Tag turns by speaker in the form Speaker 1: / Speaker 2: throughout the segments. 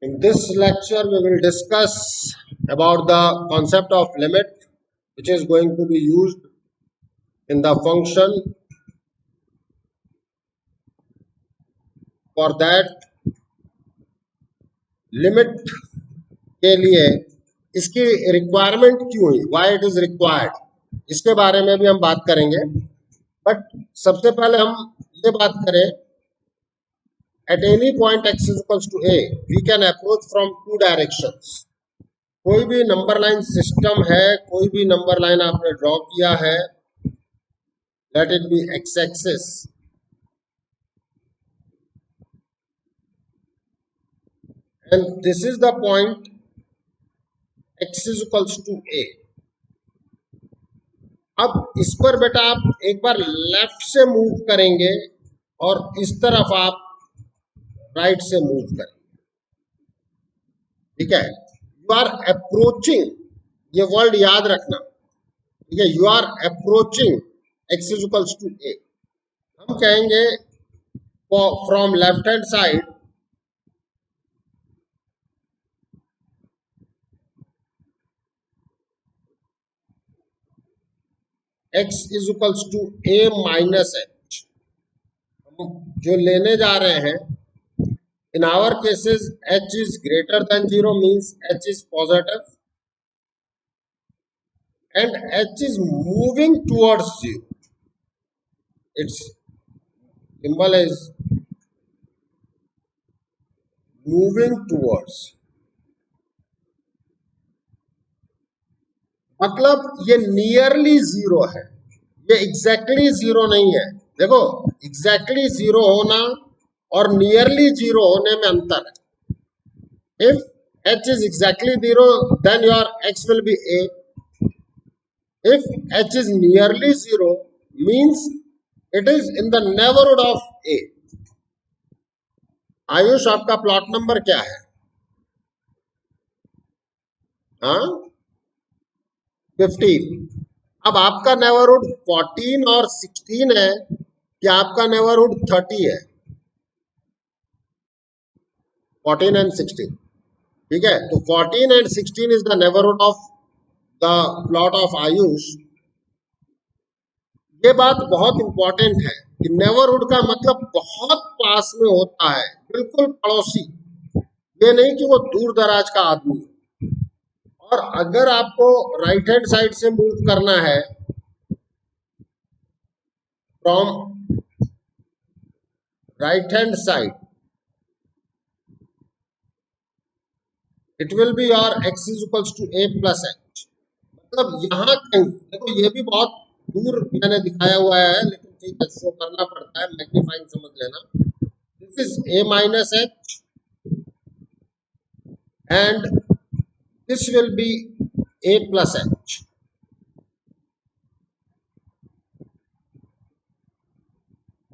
Speaker 1: In this lecture, we will discuss about the concept of limit, which is going to be used in the function. For that, limit के लिए इसकी requirement क्यों हुई, why it is required, इसके बारे में भी हम बात करेंगे. बट सबसे पहले हम ये बात करें, at any point x is equals to a, we can approach from two directions. कोई भी नंबर लाइन सिस्टम है, कोई भी नंबर लाइन आपने ड्रॉ किया है, let it be x axis and this is the point x is equals to a. अब इस पर बेटा आप एक बार लेफ्ट से मूव करेंगे और इस तरफ आप राइट से मूव करेंगे. ठीक है, यू आर अप्रोचिंग, ये वर्ड याद रखना. ठीक है, you are approaching x is equals to a. हम कहेंगे from left hand side x is equals to a minus h. हम जो लेने जा रहे हैं, in our cases h is greater than 0 means h is positive and h is moving towards 0. Its symbol is moving towards. मतलब ये nearly zero है, ये एग्जैक्टली जीरो नहीं है. देखो, एग्जैक्टली जीरो होना और नियरली जीरो होने में अंतर है. If h is exactly zero, then your x will be a. If h is nearly zero, means it is in the neighborhood of a. Ayush, आपका प्लॉट नंबर क्या है? हाँ, 15. अब आपका नेबरहुड 14 और 16 है कि आपका नेबरहुड 30 है? 14 एंड 16. ठीक है, तो 14 and 16 is the neighbourhood of the plot of Ayush. ये बात बहुत इंपॉर्टेंट है कि नेबरहुड का मतलब बहुत पास में होता है, बिल्कुल पड़ोसी. ये नहीं कि वो दूर दराज का आदमी. और अगर आपको राइट हैंड साइड से मूव करना है from right hand side, it will be your x is equals to a plus H. मतलब यहाँ कहीं देखो, ये भी बहुत दूर मैंने दिखाया हुआ है, लेकिन ठीक है, शो करना पड़ता है, मैग्नीफाइंग समझ लेना. This is a minus H and this will be a plus h.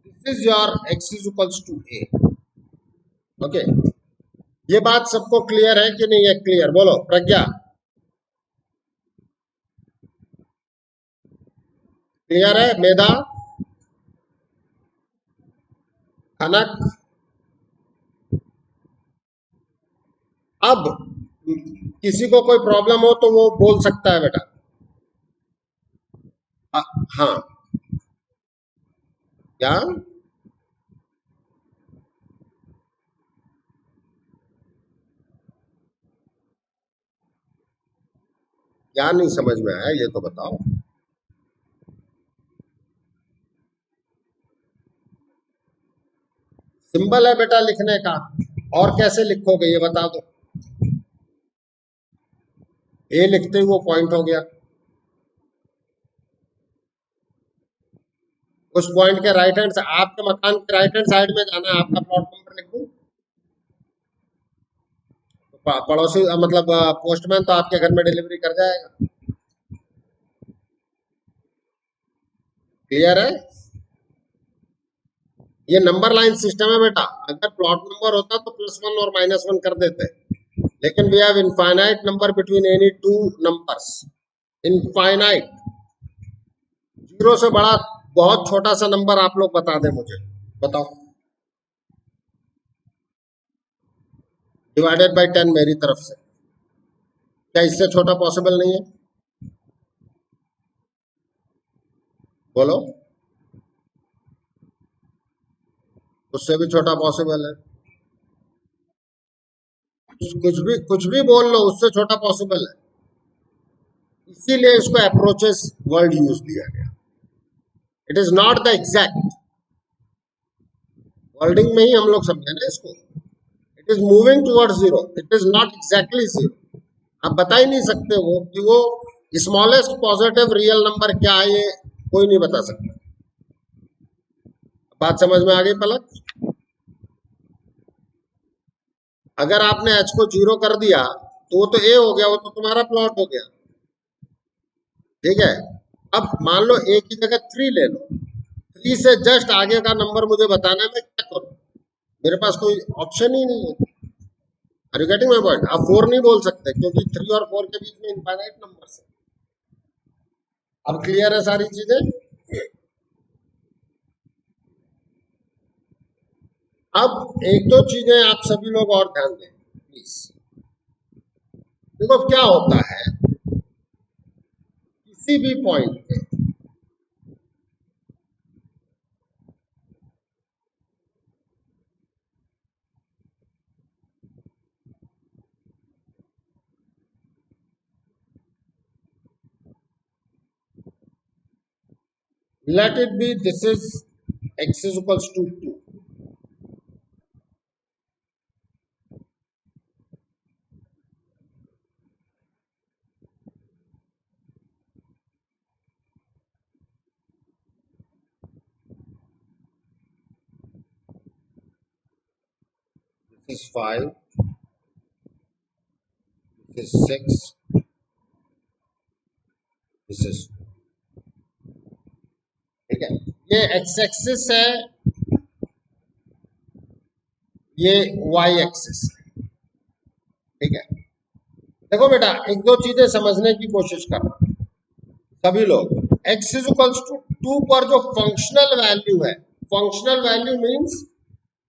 Speaker 1: This is your x is equals to a. Okay, ये बात सबको क्लियर है कि नहीं है? क्लियर बोलो प्रज्ञा. क्लियर है? मेधा, कनक. अब किसी को कोई प्रॉब्लम हो तो वो बोल सकता है बेटा. हाँ, क्या क्या नहीं समझ में आया, ये तो बताओ. सिंबल है बेटा लिखने का, और कैसे लिखोगे ये बता दो. ए लिखते ही वो पॉइंट हो गया. उस पॉइंट के राइट हैंड से, आपके मकान के राइट हैंड साइड में जाना है. आपका प्लॉट नंबर लिख दूं? पड़ोसी मतलब पोस्टमैन तो आपके घर में डिलीवरी कर जाएगा. क्लियर है? ये नंबर लाइन सिस्टम है बेटा. अगर प्लॉट नंबर होता तो +1 और -1 कर देते, लेकिन we have infinite number between any two numbers. Infinite. Zero से बड़ा बहुत छोटा सा नंबर आप लोग बता दें मुझे, बताओ. डिवाइडेड बाई 10 मेरी तरफ से। क्या इससे छोटा पॉसिबल नहीं है? बोलो। उससे भी छोटा पॉसिबल है। कुछ भी बोल लो, उससे छोटा पॉसिबल है। इसीलिए इसको अप्रोचेस वर्ड यूज दिया गया। It is not the exact wording में ही हम लोग समझे ना इसको। It is moving towards zero, it is not exactly zero. आप बता ही नहीं सकते हो कि वो स्मॉलेस्ट पॉजिटिव रियल नंबर क्या है, ये कोई नहीं बता सकता। बात समझ में आ गई पलक? अगर आपने एच को जीरो कर दिया तो वो तो ए हो गया, वो तो तुम्हारा प्लॉट हो गया। ठीक है, अब मान लो ए की जगह 3 ले लो, 3 से जस्ट आगे का नंबर मुझे बताना है, मैं क्या करूं? मेरे पास कोई ऑप्शन ही नहीं है। Are you getting my point? आप 4 नहीं बोल सकते क्योंकि 3 और 4 के बीच में इनफाइनाइट नंबर है। अब क्लियर है सारी चीजें? अब एक दो चीजें आप सभी लोग और ध्यान दें प्लीज। देखो क्या होता है, किसी भी पॉइंट पे let it be this is x is equals to 2. This is 5, this is 6, this is 2. ठीक है, ये x एक्सिस है, ये y एक्सिस है। ठीक है, देखो बेटा एक दो चीजें समझने की कोशिश करना सभी लोग। x इज इक्वल्स टू 2 पर जो फंक्शनल वैल्यू है, functional value means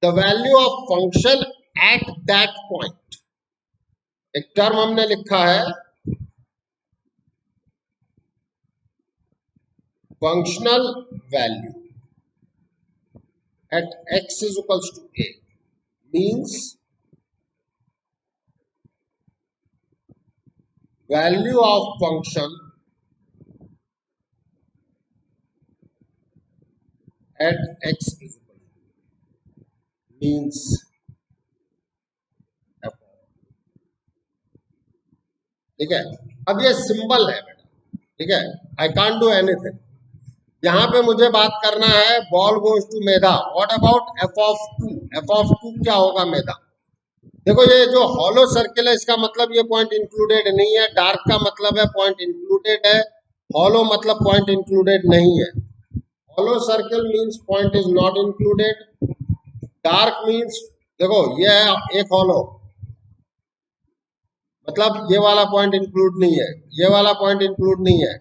Speaker 1: the value of function at that point. एक टर्म हमने लिखा है functional value at x is equals to a means value of function at x is equal to means f। ठीक है, अब ये symbol है बेटा। ठीक है, आई कांट डू एनीथिंग। यहां पे मुझे बात करना है ball goes to Medha. What about F of 2? F of 2 क्या होगा मेधा? देखो ये जो हॉलो सर्किल है इसका मतलब ये पॉइंट इंक्लूडेड नहीं है, डार्क का मतलब है पॉइंट इंक्लूडेड है, हॉलो मतलब पॉइंट इंक्लूडेड नहीं है। Hollow circle means point is not included, dark means देखो ये है एक हॉलो मतलब ये वाला पॉइंट इंक्लूड नहीं है, ये वाला पॉइंट इंक्लूड नहीं है,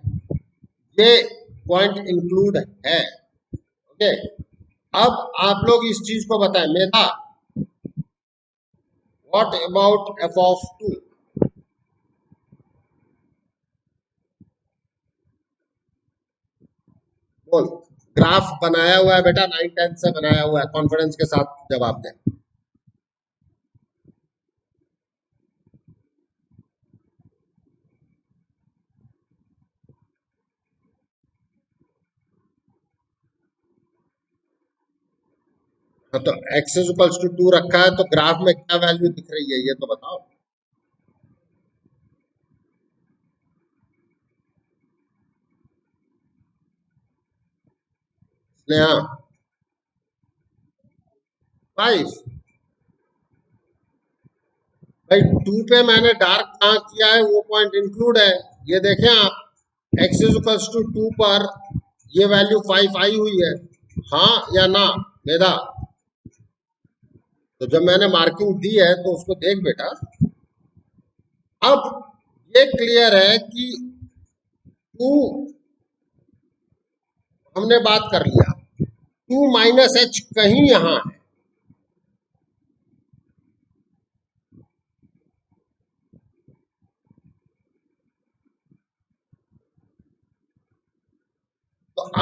Speaker 1: ये पॉइंट इंक्लूड है। ओके, अब आप लोग इस चीज को बताएं मेधा, व्हाट अबाउट एफ ऑफ 2? बोल। ग्राफ बनाया हुआ है बेटा, 9-10 से बनाया हुआ है, कॉन्फिडेंस के साथ जवाब दें। तो x इज इक्वल्स टू 2 रखा है तो ग्राफ में क्या वैल्यू दिख रही है ये तो बताओ। स्नेहा 5। भाई 2 पे मैंने डार्क कहाँ किया है, वो पॉइंट इंक्लूड है। ये देखें आप, x इज इक्वल्स टू 2 पर ये वैल्यू 5 आई हुई है, हाँ या ना मेधा? तो जब मैंने मार्किंग दी है तो उसको देख बेटा। अब ये क्लियर है कि 2 हमने बात कर लिया, 2 माइनस एच कहीं यहां है।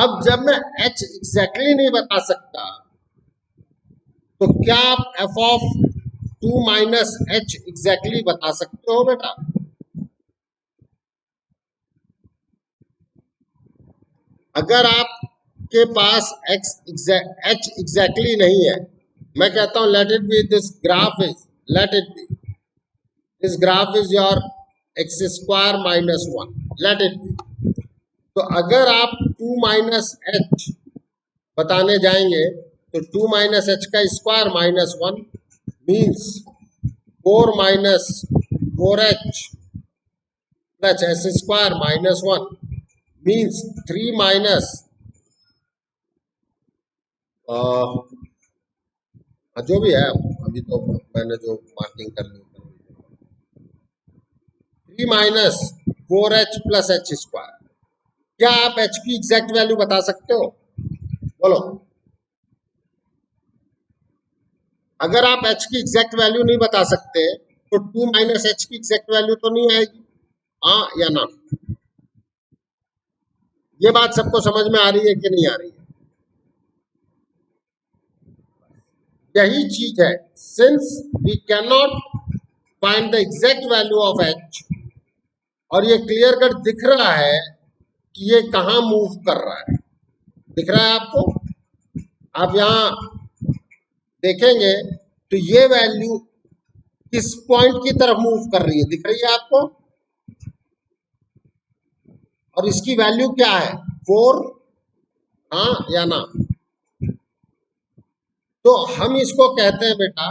Speaker 1: अब जब मैं h एग्जैक्टली नहीं बता सकता तो क्या आप f of 2 minus h exactly बता सकते हो बेटा? अगर आपके पास h एग्जैक्टली नहीं है, मैं कहता हूं let it be this graph is, let it be this graph is your x square minus 1, let it be. तो अगर आप 2 माइनस एच बताने जाएंगे तो 2 माइनस एच का square minus 1 means 4 minus 4h plus H square minus 1 means 3 minus जो भी है, अभी तो मैंने जो मार्किंग कर ली 3 minus 4h plus H square. क्या आप h की एग्जैक्ट वैल्यू बता सकते हो? बोलो। अगर आप h की एग्जैक्ट वैल्यू नहीं बता सकते तो 2 माइनस एच की एग्जैक्ट वैल्यू तो नहीं आएगी, हाँ या ना? ये बात सबको समझ में आ रही है कि नहीं आ रही है? यही चीज है, since we can not find the exact value of h और ये क्लियर कट दिख रहा है कि ये कहां मूव कर रहा है, दिख रहा है आपको? आप यहां देखेंगे तो ये वैल्यू किस पॉइंट की तरफ मूव कर रही है, दिख रही है आपको? और इसकी वैल्यू क्या है, 4, हाँ या ना? तो हम इसको कहते हैं बेटा,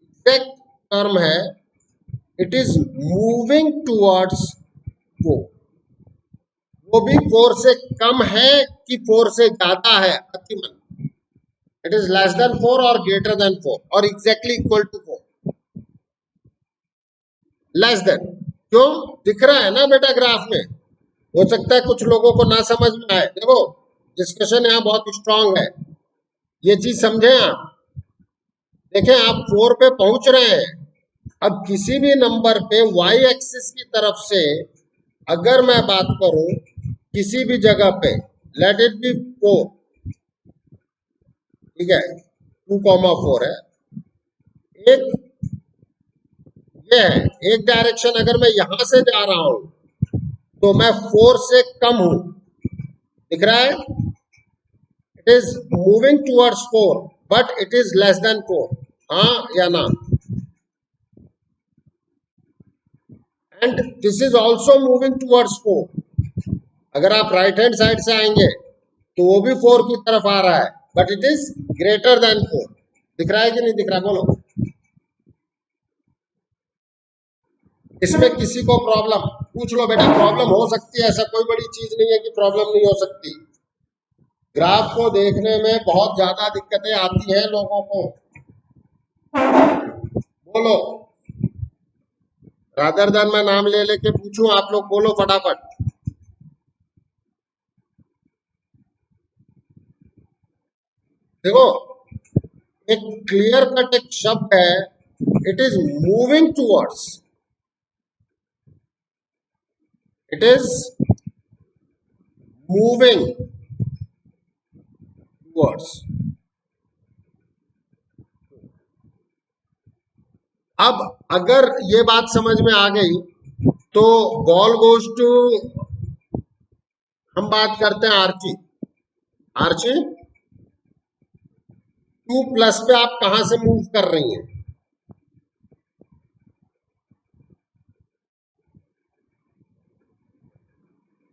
Speaker 1: एग्जैक्ट टर्म है, इट इज मूविंग टूवर्ड्स 4। वो भी 4 से कम है कि 4 से ज्यादा है, Atiman, it is less than 4 और ग्रेटर देन 4 और exactly equal to 4, less than. क्यों? दिख रहा है ना बेटा ग्राफ में। हो सकता है कुछ लोगों को ना समझ में आए, देखो डिस्कशन यहाँ बहुत स्ट्रांग है, ये चीज समझे आप। देखें आप 4 पे पहुंच रहे हैं, अब किसी भी नंबर पे y एक्सिस की तरफ से अगर मैं बात करूं किसी भी जगह पे, लेट इट बी 4, ठीक है, 2,4 है, एक ये है, एक डायरेक्शन अगर मैं यहां से जा रहा हूं तो मैं 4 से कम हूं, दिख रहा है? It is moving towards 4 but it is less than 4, हाँ या ना? And this is also moving towards 4। अगर आप राइट हैंड साइड से आएंगे तो वो भी 4 की तरफ आ रहा है but it is greater than 4, दिख रहा है कि नहीं दिख रहा? बोलो। इसमें किसी को प्रॉब्लम पूछ लो बेटा, प्रॉब्लम हो सकती है, ऐसा कोई बड़ी चीज नहीं है कि प्रॉब्लम नहीं हो सकती। ग्राफ को देखने में बहुत ज्यादा दिक्कतें आती हैं लोगों को, बोलो। रादर देन मैं नाम ले लेके पूछूं, आप लोग बोलो फटाफट। देखो एक क्लियर कट एक शब्द है, it is moving towards, it is moving towards. अब अगर ये बात समझ में आ गई तो बॉल गोज टू, हम बात करते हैं आर्ची। आर्ची 2 प्लस पे आप कहां से मूव कर रही हैं?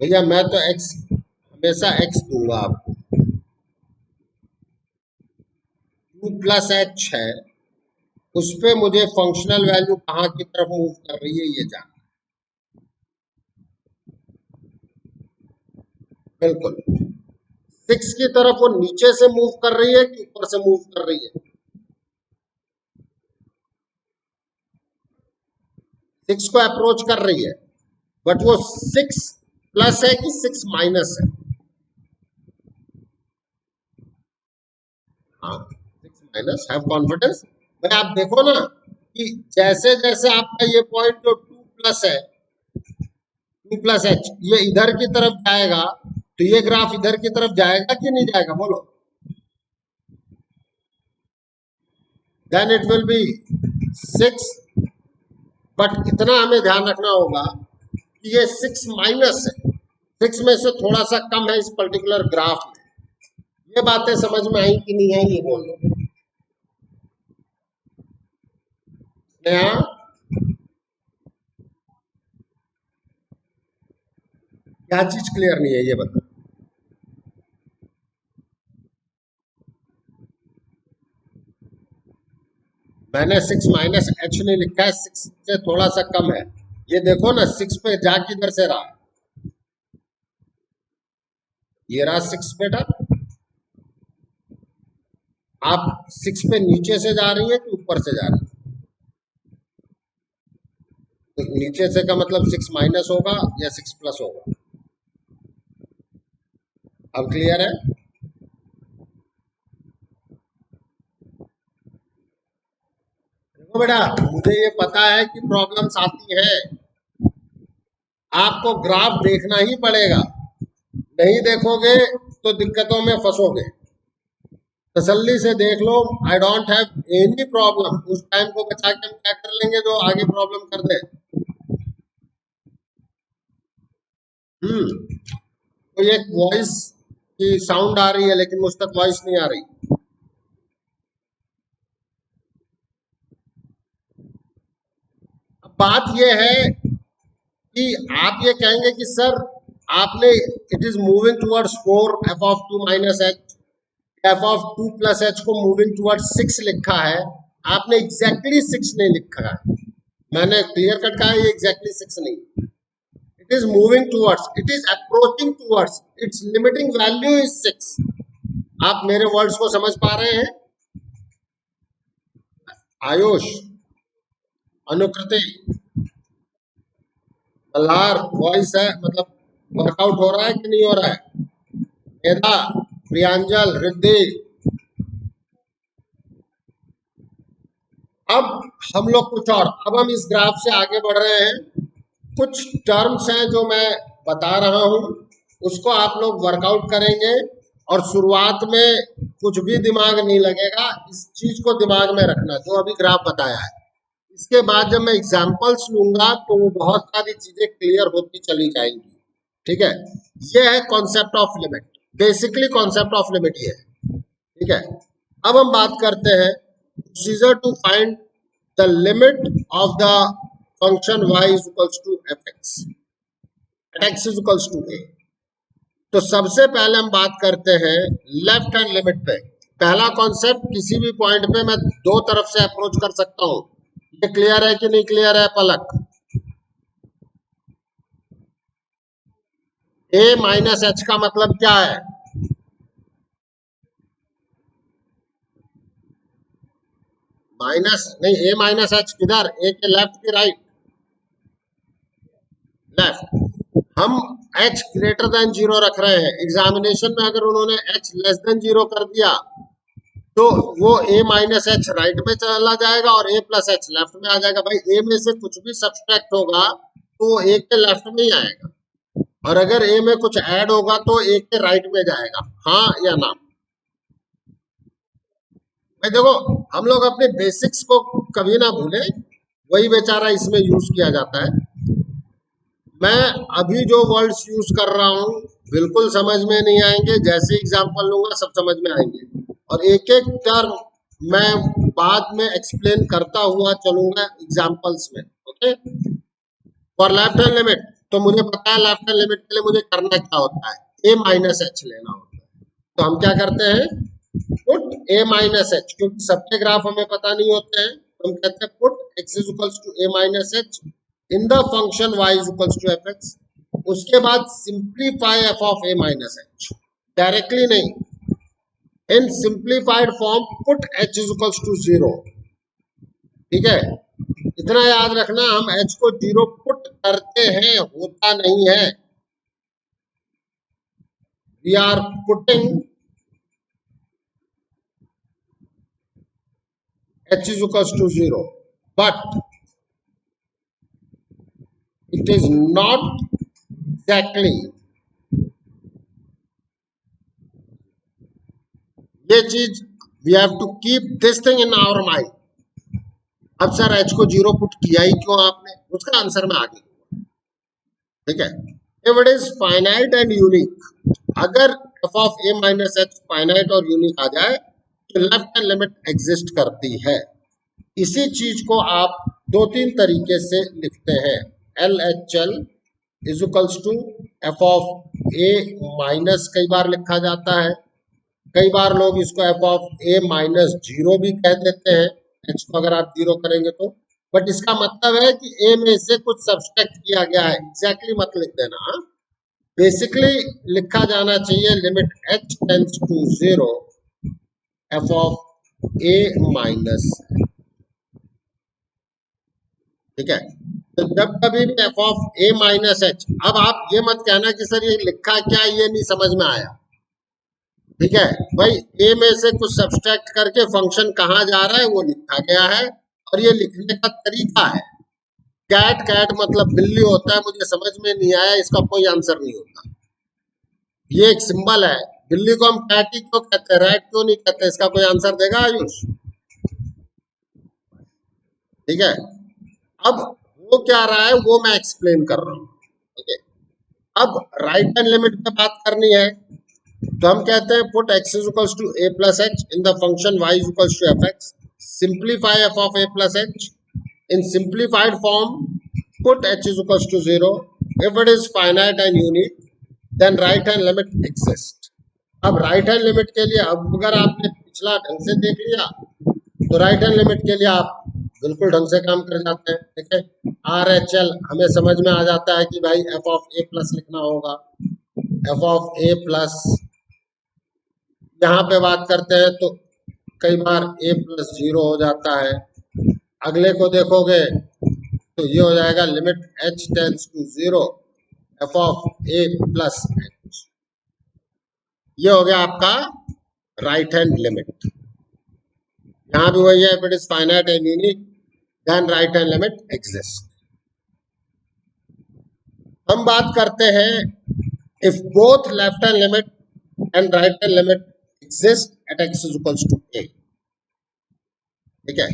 Speaker 1: भैया मैं तो x, हमेशा x दूंगा आपको, 2 प्लस एच है, उस पे मुझे फंक्शनल वैल्यू कहां की तरफ मूव कर रही है ये जान, बिल्कुल 6 की तरफ वो नीचे से मूव कर रही है कि ऊपर से मूव कर रही है? 6 को अप्रोच कर रही है बट वो 6 प्लस है कि 6 माइनस है? हाँ 6 माइनस, हैव कॉन्फिडेंस। भाई आप देखो ना कि जैसे जैसे आपका ये पॉइंट जो 2 प्लस है, 2 प्लस एच, ये इधर की तरफ जाएगा तो ये ग्राफ इधर की तरफ जाएगा कि नहीं जाएगा, बोलो। Then it will be 6, but इतना हमें ध्यान रखना होगा कि ये 6 माइनस है, 6 में से थोड़ा सा कम है इस पर्टिकुलर ग्राफ में। ये बातें समझ में आई कि नहीं आई, ये बोल दो। यहाँ क्या चीज क्लियर नहीं है, ये बता। मैंने 6 माइनस एच नहीं लिखा है, 6 से थोड़ा सा कम है। ये देखो ना, 6 पे जा किधर से रहा, ये रहा 6 बेटा। आप 6 पे नीचे से जा रही है कि ऊपर से जा रही है? तो नीचे से का मतलब 6 माइनस होगा या 6 प्लस होगा? अब क्लियर है? देखो बेटा, मुझे ये पता है कि प्रॉब्लम्स आती है, आपको ग्राफ देखना ही पड़ेगा। नहीं देखोगे तो दिक्कतों में फंसोगे। तसल्ली से देख लो, I don't have any problem. उस टाइम को बचा के हम क्या कर लेंगे जो आगे प्रॉब्लम कर दे। तो एक वॉइस की साउंड आ रही है लेकिन मुझ तक वॉइस नहीं आ रही। अब बात यह है कि आप ये कहेंगे कि सर आपने it is moving towards 4 F of 2 minus H, F of 2 plus H को मूविंग टुवर्ड्स 6 लिखा है, आपने एग्जैक्टली 6 नहीं लिखा है। मैंने क्लियर कट कहा है ये एग्जैक्टली 6 नहीं, it is moving towards, it is approaching towards, it's limiting value is 6। आप मेरे वर्ड्स को समझ पा रहे हैं? आयुष, अनुकृति, मल्हार, वॉइस है मतलब वर्कआउट हो रहा है कि नहीं हो रहा है? मेधा, प्रियांजल, रिद्धि। अब हम लोग कुछ और, अब हम इस ग्राफ से आगे बढ़ रहे हैं। कुछ टर्म्स हैं जो मैं बता रहा हूं, उसको आप लोग वर्कआउट करेंगे और शुरुआत में कुछ भी दिमाग नहीं लगेगा, इस चीज को दिमाग में रखना जो अभी ग्राफ बताया है। इसके बाद जब मैं एग्जाम्पल्स लूंगा तो वो बहुत सारी चीजें क्लियर होती चली जाएंगी। ठीक है, ये है concept of limit, basically concept of limit ये है। ठीक है, अब हम बात करते हैं procedure to find the limit of the function y is equals to F x at x is equals to a. तो सबसे पहले हम बात करते हैं लेफ्ट हैंड लिमिट पे। पहला कॉन्सेप्ट, किसी भी पॉइंट पे मैं दो तरफ से अप्रोच कर सकता हूं। ये क्लियर है कि नहीं क्लियर है पलक? a माइनस एच का मतलब क्या है? माइनस नहीं, a माइनस एच किधर, a के लेफ्ट की राइट? लेफ्ट। हम h ग्रेटर देन 0 रख रहे हैं। एग्जामिनेशन में अगर उन्होंने h लेस देन 0 कर दिया तो वो a माइनस एच राइट में चला जाएगा और a प्लस एच लेफ्ट में आ जाएगा। भाई a में से कुछ भी सब्सट्रैक्ट होगा तो वो a के लेफ्ट में ही आएगा, और अगर a में कुछ ऐड होगा तो a के राइट में जाएगा। हाँ या ना? भाई देखो, हम लोग अपने बेसिक्स को कभी ना भूले, वही बेचारा इसमें यूज किया जाता है। मैं अभी जो वर्ड्स यूज कर रहा हूं बिल्कुल समझ में नहीं आएंगे, जैसे एग्जांपल लूंगा सब समझ में आएंगे, और एक एक टर्म मैं बाद में एक्सप्लेन करता हुआ चलूंगा एग्जांपल्स में। Okay, for left hand limit तो मुझे पता है लेफ्ट हैंड लिमिट के लिए मुझे करना क्या होता है, a माइनस एच लेना होता है। तो हम क्या करते हैं, पुट a माइनस एच, क्योंकि सबके ग्राफ हमें पता नहीं होते हैं, तो हम कहते हैं put x is equals to a minus h in the function y is equals to F x. उसके बाद simplify f of a minus h, directly नहीं, in simplified form put h is equals to 0। ठीक है, इतना याद रखना, हम h को 0 पुट करते हैं, होता नहीं है। We are putting h is equals to 0, but it is not exactly ये चीज we have to keep this thing in our mind. अब सर एच को जीरो पुट किया ही क्यों आपने, उसका आंसर मैं आगे दूंगा, ठीक है। If it is finite and unique, अगर f of A minus h finite और यूनिक आ जाए तो लेफ्ट हैंड लिमिट एग्जिस्ट करती है। इसी चीज को आप दो तीन तरीके से लिखते हैं। L H L is equals to F of A minus कई बार लिखा जाता है, कई बार लोग इसको F of A minus zero भी कह देते हैं, एच को अगर आप जीरो करेंगे तो। बट इसका मतलब है कि ए में से कुछ सब्सट्रैक्ट किया गया है, एग्जैक्टली मत लिख देना। बेसिकली लिखा जाना चाहिए limit H tends to zero F of A minus, ठीक है। तो जब कभी भी F of A minus H, अब आप ये मत कहना कि सर ये लिखा क्या, ये नहीं समझ में आया, ठीक है भाई। ए में से कुछ सब्सट्रैक्ट करके फंक्शन कहाँ जा रहा है वो लिखा गया है, और ये लिखने का तरीका है। कैट कैट मतलब बिल्ली होता है, मुझे समझ में नहीं आया, इसका कोई आंसर नहीं होता। ये एक सिंबल है, बिल्ली को हम कैट ही क्यों कहते हैं, रैट क्यों नहीं कहते, इसका कोई आंसर देगा आयुष? ठीक है, अब वो क्या रहा है वो मैं एक्सप्लेन कर रहा हूँ, ठीक है। अब राइट हैंड लिमिट पे बात करनी है, तो हम कहते हैं put x is equals to a plus H in the function y is equals to F X, simplify f of a plus H in simplified form, put h is equals to 0. If it is finite and unique, then right hand limit exists. अब right hand limit के लिए, अब अगर आपने पिछला ढंग से देख लिया तो राइट हैंड लिमिट के लिए आप बिल्कुल ढंग से काम कर जाते हैं, ठीक है। आर एच एल हमें समझ में आ जाता है कि भाई एफ ऑफ ए प्लस लिखना होगा, एफ ऑफ ए प्लस, यहाँ पे बात करते हैं तो कई बार ए प्लस जीरो हो जाता है। अगले को देखोगे तो ये हो जाएगा limit H tends to zero F of A plus H, ये हो गया आपका राइट हैंड लिमिट। यहां भी वही है, if it is finite and unique then right hand limit exist. हम बात करते हैं if both left hand limit and right hand limit exist at x is equals to a, ठीक है।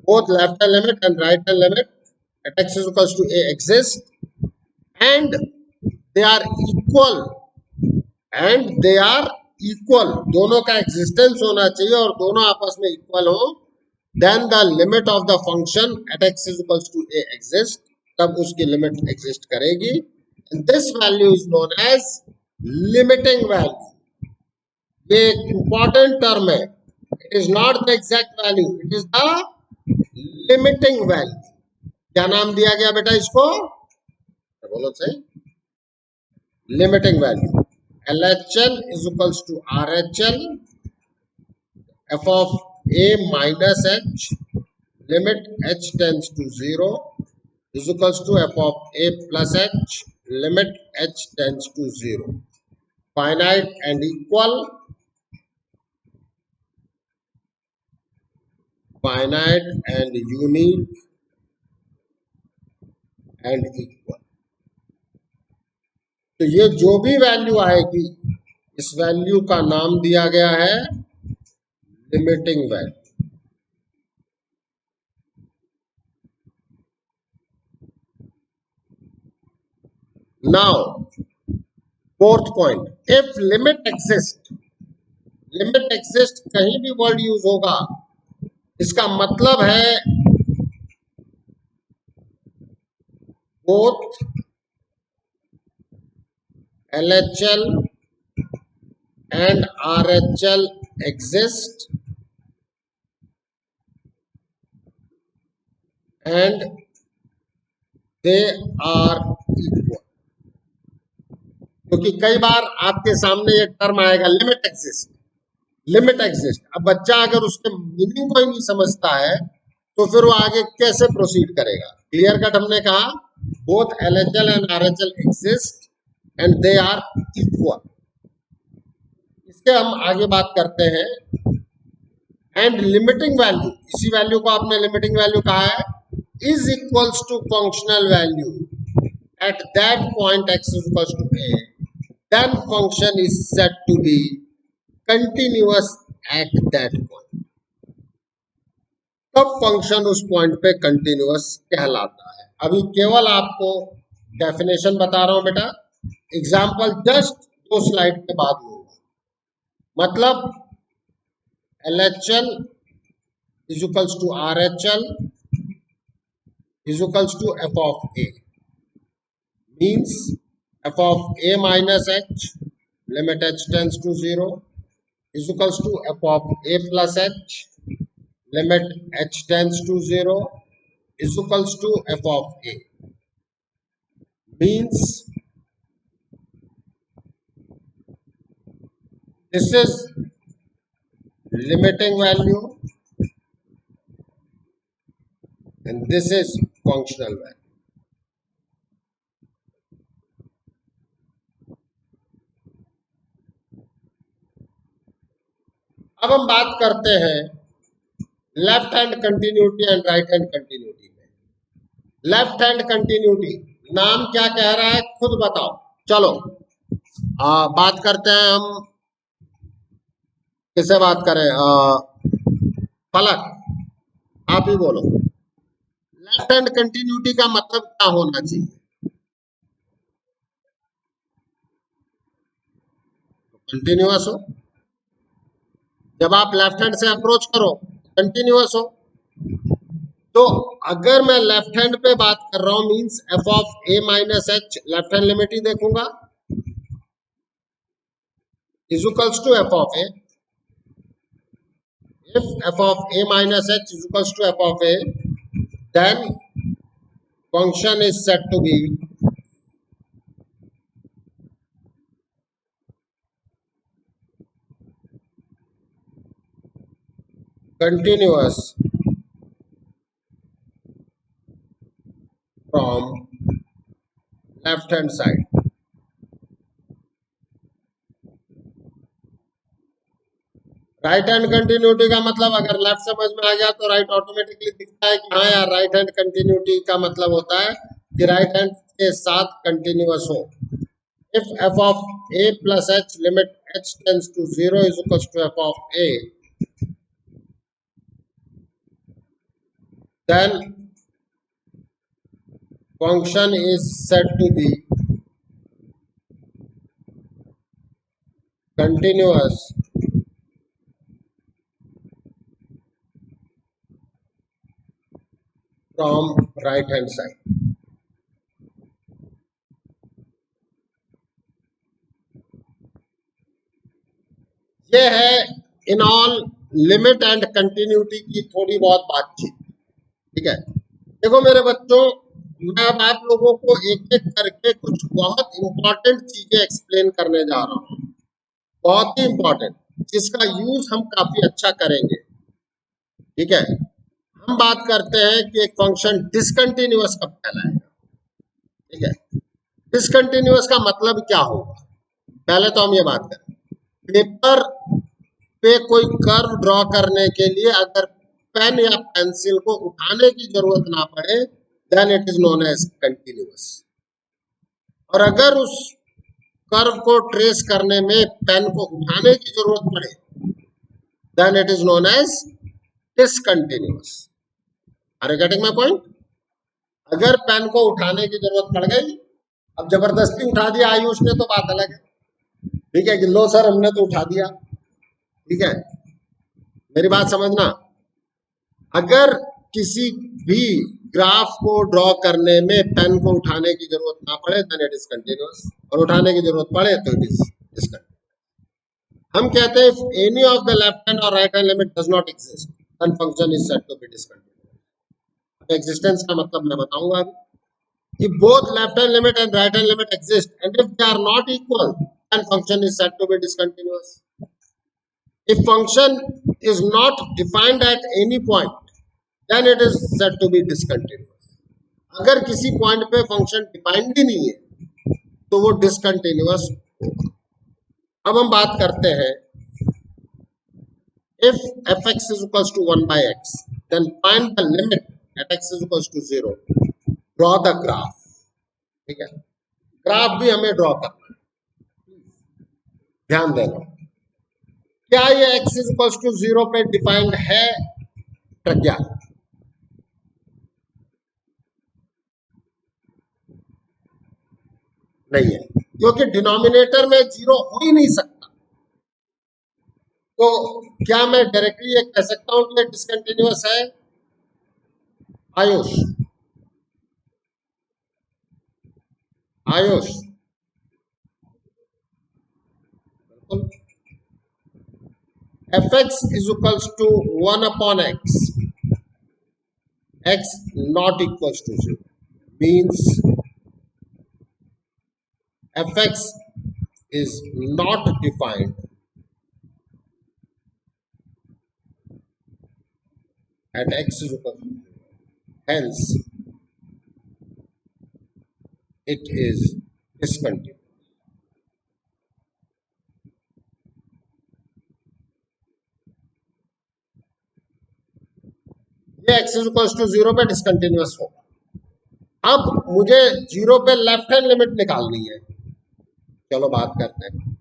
Speaker 1: Both left hand limit and right hand limit at x is equals to a exist and they are equal, and they are equal, दोनों का existence होना चाहिए और दोनों आपस में इक्वल हो, then the limit of the function at x is equals to a exist, तब उसकी लिमिट एग्जिस्ट करेगी, and this value is known as limiting value। ये एक इंपॉर्टेंट टर्म है, it is not the exact value, it is the limiting value। क्या नाम दिया गया बेटा इसको, बोलो सही, limiting value. L H L is equals to R H L F of A minus H limit H tends to zero is equals to F of A plus H limit H tends to zero, finite and equal, finite and unique and equal. तो ये जो भी value आएगी इस value का नाम दिया गया है limiting value. Now fourth point, if limit exist, limit exist कहीं भी वर्ड यूज होगा इसका मतलब है both LHL and RHL exist and they are equal। क्योंकि कई बार आपके सामने ये टर्म आएगा लिमिट एग्जिस्ट, लिमिट एग्जिस्ट। अब बच्चा अगर उसके मीनिंग को ही नहीं समझता है तो फिर वो आगे कैसे प्रोसीड करेगा। क्लियर कट हमने कहा both LHL and RHL exist and they are equal। इसके हम आगे बात करते हैं एंड लिमिटिंग वैल्यू, इसी वैल्यू को आपने लिमिटिंग वैल्यू कहा है, is equals to functional value at that point x is equals to a, then function is said to be continuous eight that point, तब फंक्शन उस पॉइंट पे continuous कहलाता है। अभी केवल आपको डेफिनेशन बता रहा हूं बेटा, एग्जाम्पल जस्ट 2 स्लाइड के बाद लूंगा। मतलब LHL is equals to RHL is equals to f of a, means f of a minus h limit h tends to 0 is equals to f of a plus h limit h tends to 0 is equals to f of a, means this is limiting value and this is functional value. अब हम बात करते हैं left hand continuity and right hand continuity में। Left hand continuity नाम क्या कह रहा है खुद बताओ। चलो बात करते हैं हम, किससे बात करें? फलक, आप ही बोलो। लेफ्ट हैंड कंटिन्यूटी का मतलब क्या होना चाहिए? कंटिन्यूअस हो। जब आप लेफ्ट हैंड से अप्रोच करो कंटिन्यूअस हो। तो अगर मैं लेफ्ट हैंड पे बात कर रहा हूं means f of a minus h, left hand limit ही देखूंगा, is equals to f of a। if f of a minus h is equals to f of a, then function is said to be continuous from left hand side। Right hand continuity का मतलब अगर left समझ में आ गया तो right automatically दिखता है कि हाँ यार राइट हैंड कंटिन्यूटी का मतलब होता है कि राइट हैंड के साथ कंटिन्यूअस हो। if f of a plus h limit h tends to 0 is equals to f of a, then function is said to be continuous from right hand side। ये है in all limit and continuity की थोड़ी बहुत बातचीत। ठीक है, देखो मेरे बच्चों, मैं अब आप लोगों को एक एक करके कुछ बहुत इंपॉर्टेंट चीजें एक्सप्लेन करने जा रहा हूँ, बहुत ही इंपॉर्टेंट, जिसका यूज हम काफी अच्छा करेंगे। ठीक है, हम बात करते हैं कि एक फंक्शन डिसकंटिन्यूअस कब कहलाएगा। ठीक है, डिसकंटिन्यूअस का मतलब क्या होगा, पहले तो हम ये बात करें। पेपर पे कोई कर्व ड्रॉ करने के लिए अगर पेन या पेंसिल को उठाने की जरूरत ना पड़े, then it is known as continuous. और अगर उस कर्व को ट्रेस करने में पेन को उठाने की जरूरत पड़े, then it is known as discontinuous. Are you getting my point? अगर पेन को उठाने की जरूरत पड़ गई, अब जबरदस्ती उठा दिया आयुष ने तो बात अलग है। ठीक है कि लो सर हमने तो उठा दिया। ठीक है, मेरी बात समझना। अगर किसी भी ग्राफ को ड्रॉ करने में पेन को उठाने की जरूरत ना पड़े, देन इट इज कंटिन्यूअस, और उठाने की जरूरत पड़े तो इट इज डिसकंटिन्यूअस। हम कहते हैं if any of the left hand और right hand limit does not exist, then function is said to be discontinuous. Existence का मतलब मैं बताऊंगा अभी। If both left hand limit and right hand limit exist, and if they are not equal, then function is said to be discontinuous. If function is not defined at any point, then it is said to be discontinuous. अगर किसी point पे function defined ही नहीं है तो वो discontinuous होगा। अब हम बात करते हैं, if fx is equals to 1 by x, then find the limit at x is equals to 0. Draw the graph। ठीक है, ग्राफ भी हमें ड्रॉ करना है, ध्यान देना। क्या ये x इज इक्वल टू 0 पे डिफाइंड है प्रज्ञा? नहीं है, क्योंकि डिनोमिनेटर में 0 हो ही नहीं सकता। तो क्या मैं डायरेक्टली ये कह सकता हूं कि ये डिसकंटिन्यूअस है? आयुष, आयुष, बिल्कुल। fx is equals to 1 upon x not equals to 0 means fx is not defined at x is equal to 0. Hence, it is discontinuous. ये x is equal to 0 पे डिसकंटिन्यूअस होगा। अब मुझे 0 पे लेफ्ट हैंड लिमिट निकालनी है। चलो बात करते हैं।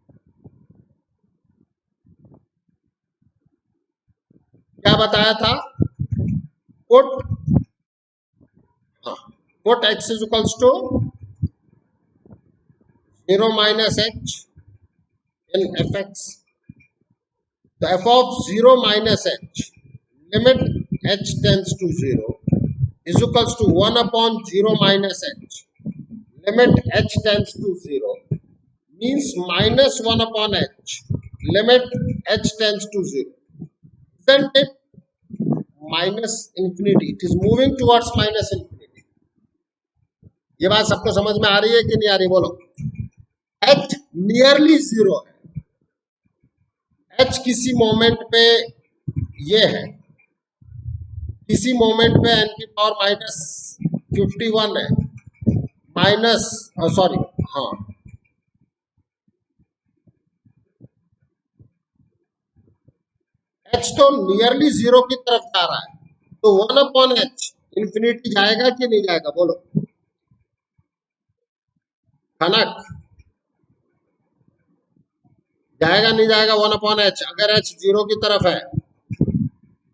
Speaker 1: क्या बताया था? Put put x is equals to 0 minus h in fx. The f of 0 minus h, limit h tends to 0, is equals to 1 upon 0 minus h, limit h tends to 0, means minus 1 upon h, limit h tends to 0. Isn't it? Minus infinity. It is moving towards minus infinity. ये बात सबको समझ में आ रही है कि नहीं आ रही? बोलो। h नियरली 0 है। h किसी मोमेंट पे ये है, किसी मोमेंट पे n की पावर माइनस 51 है, माइनस सॉरी हाँ h तो नियरली 0 की तरफ जा रहा है, तो 1 अपॉन h इंफिनिटी जाएगा कि नहीं जाएगा? बोलो कनक, जाएगा नहीं जाएगा 1 अपॉन h अगर h 0 की तरफ है?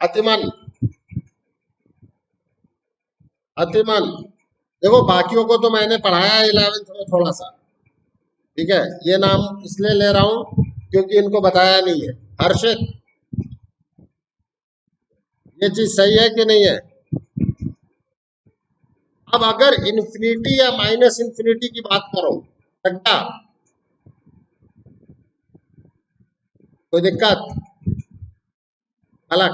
Speaker 1: अतिमन, अतिमन, देखो बाकियों को तो मैंने पढ़ाया 11th में थोड़ा सा, ठीक है, ये नाम इसलिए ले रहा हूं क्योंकि इनको बताया नहीं है। हर्षित, ये चीज सही है कि नहीं है? अब अगर इन्फिनिटी या माइनस इन्फिनिटी की बात करो, क्या कोई दिक्कत? अलग।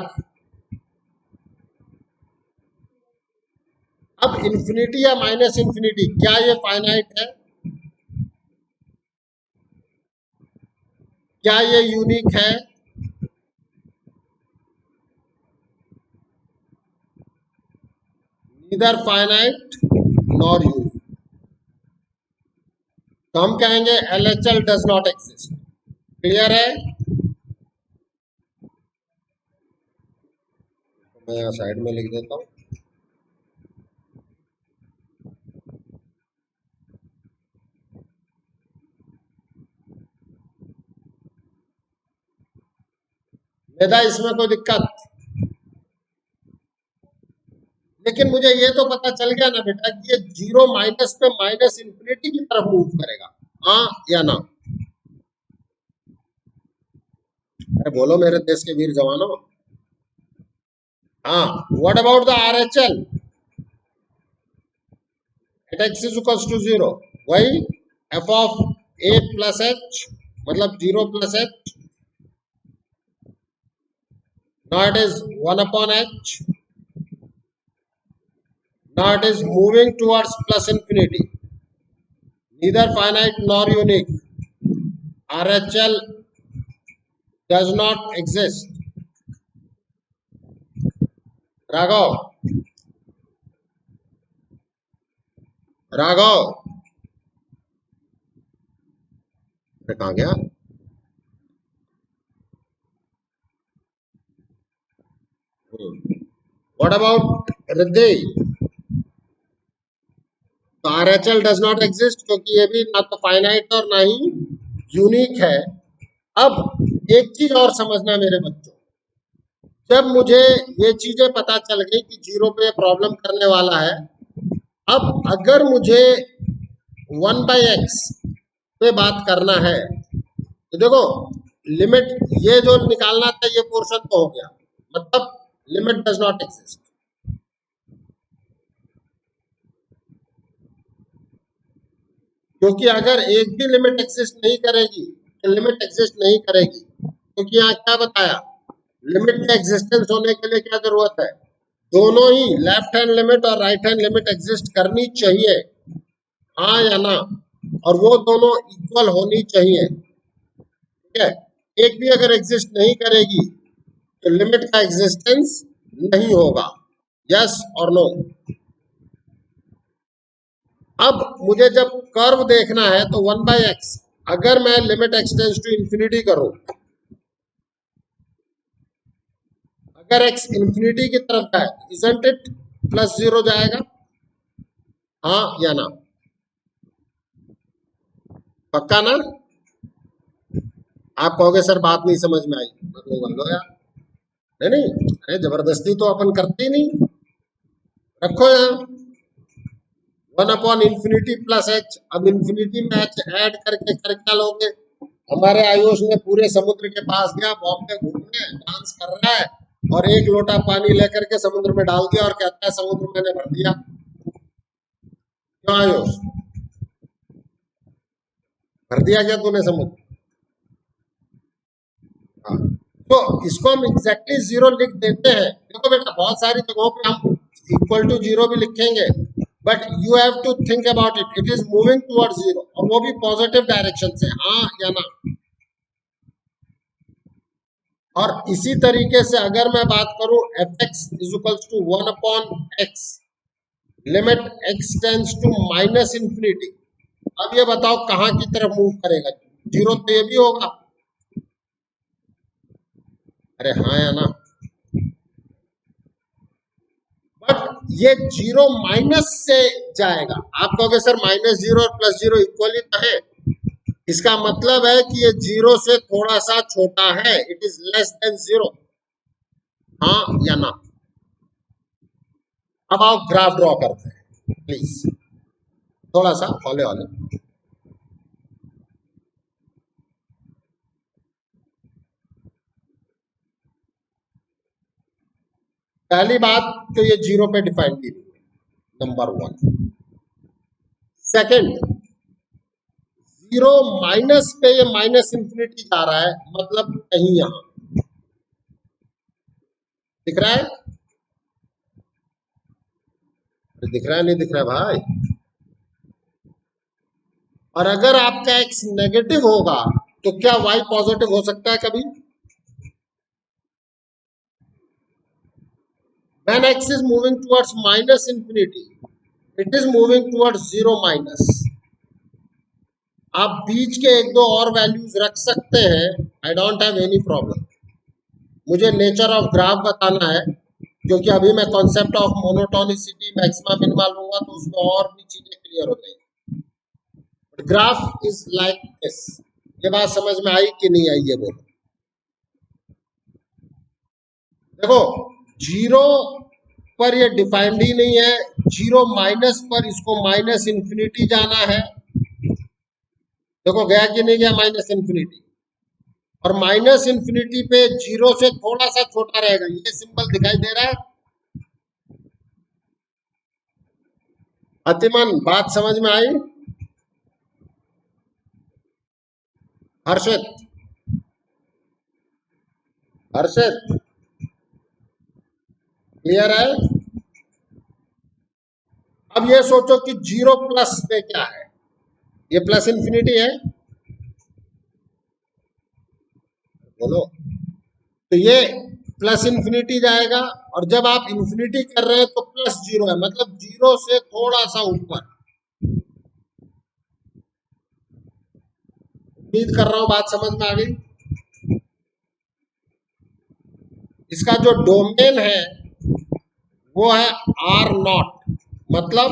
Speaker 1: अब इन्फिनिटी या माइनस इन्फिनिटी, क्या ये फाइनाइट है? क्या ये यूनिक है? Neither finite nor unique. तो हम कहेंगे LHL does not exist. Clear है? मैं यहाँ साइड में लिख देता हूं। बेटा इसमें कोई दिक्कत? लेकिन मुझे ये तो पता चल गया ना बेटा कि ये 0 माइनस पे माइनस इंफिनिटी की तरफ मूव करेगा, हाँ या ना? अरे बोलो मेरे देश के वीर जवानों। हाँ, what about the RHL at x is equal to 0? वही f of a plus h, मतलब 0 plus h, now it is 1 upon h, now it is moving towards plus infinity, neither finite nor unique. RHL does not exist. Raghav, Raghav कहाँ गया? What about हृदय? तो RHL does not exist क्योंकि ये भी ना तो फाइनाइट और ना ही यूनिक है। अब एक चीज और समझना मेरे बच्चों, जब मुझे ये चीजें पता चल गई कि जीरो पे प्रॉब्लम करने वाला है, अब अगर मुझे 1/x पे बात करना है तो देखो, लिमिट ये जो निकालना था ये पोर्शन तो हो गया, मतलब लिमिट डज नॉट एग्जिस्ट। क्योंकि अगर एक भी लिमिट एग्जिस्ट नहीं करेगी तो लिमिट एग्जिस्ट नहीं करेगी, क्योंकि यहाँ क्या बताया, लिमिट के एग्जिस्टेंस होने के लिए क्या जरूरत है, दोनों ही लेफ्ट हैंड लिमिट और राइट हैंड लिमिट एग्जिस्ट करनी चाहिए, हाँ या ना, और वो दोनों इक्वल होनी चाहिए। ठीक है, एक भी अगर एग्जिस्ट नहीं करेगी तो लिमिट का एग्जिस्टेंस नहीं होगा, यस और नो। अब मुझे जब कर्व देखना है तो 1/x, अगर मैं लिमिट एक्सटेंस टू इंफिनिटी करूं, अगर x इंफिनिटी की तरफ जाए, इजंट इट +0 जाएगा, हाँ या ना, पक्का ना? आप कहोगे सर बात नहीं समझ में आई, लो यार, नहीं नहीं, अरे जबरदस्ती तो अपन करते ही नहीं, रखो यहाँ 1/इंफिनिटी प्लस एच। अब इंफिनिटी में एच ऐड करके कर क्या लोगे, हमारे आयुष ने पूरे समुद्र के पास गया, बॉम्बे घूमने डांस कर रहा है, और एक लोटा पानी लेकर के समुद्र में डाल दिया और कहता है समुद्र मैंने भर दिया। क्यों आयुष, भर दिया क्या तूने समुद्र? हाँ, तो इसको हम एग्जैक्टली जीरो लिख देते हैं। देखो बेटा, बहुत सारी जगहों पे हम इक्वल टू जीरो भी लिखेंगे, but you have to think about it, it is moving towards zero, और वो भी पॉजिटिव डायरेक्शन से, हाँ या ना। और इसी तरीके से अगर मैं बात करूं fx is equals to 1/x, limit x tends to -infinity, अब ये बताओ कहां की तरफ मूव करेगा, जीरो तो ये भी होगा, अरे हाँ या ना? बट ये जीरो माइनस से जाएगा। आप कहोगे सर -0 और +0 इक्वल ही तो है, इसका मतलब है कि ये जीरो से थोड़ा सा छोटा है, it is less than zero, हाँ या ना? अब आप ग्राफ ड्रॉ करते हैं प्लीज, थोड़ा सा हौले हौले। पहली बात तो ये जीरो पे डिफाइन की हुई है, नंबर 1। सेकंड, जीरो माइनस पे ये -इंफिनिटी जा रहा है, मतलब कहीं यहां दिख रहा है, दिख रहा है नहीं दिख रहा है भाई? और अगर आपका x नेगेटिव होगा तो क्या y पॉजिटिव हो सकता है कभी? When x is moving towards -infinity, it is moving towards 0 minus. आप बीच के एक दो और वैल्यूज रख सकते हैं, आई डोंट हैव एनी प्रॉब्लम, मुझे नेचर ऑफ ग्राफ बताना है, क्योंकि अभी मैं concept of monotonicity maxima minima लूंगा तो उसमें और भी चीजें क्लियर हो जाएंगी। ग्राफ इज लाइक दिस, ये बात समझ में आई कि नहीं आई, ये बोलो। देखो, जीरो पर ये डिफाइंड ही नहीं है, जीरो माइनस पर इसको -इंफिनिटी जाना है, देखो गया कि नहीं गया -इंफिनिटी, और -इंफिनिटी पे जीरो से थोड़ा सा छोटा रहेगा, ये सिंबल दिखाई दे रहा है? अतिमन बात समझ में आई? हर्षित, हर्षित क्लियर है? अब ये सोचो कि जीरो प्लस पे क्या है, ये +इंफिनिटी है, बोलो, तो ये +इंफिनिटी जाएगा, और जब आप इंफिनिटी कर रहे हैं तो +0 है, मतलब जीरो से थोड़ा सा ऊपर। उम्मीद कर रहा हूं बात समझ में आ गई। इसका जो डोमेन है वो है R0, मतलब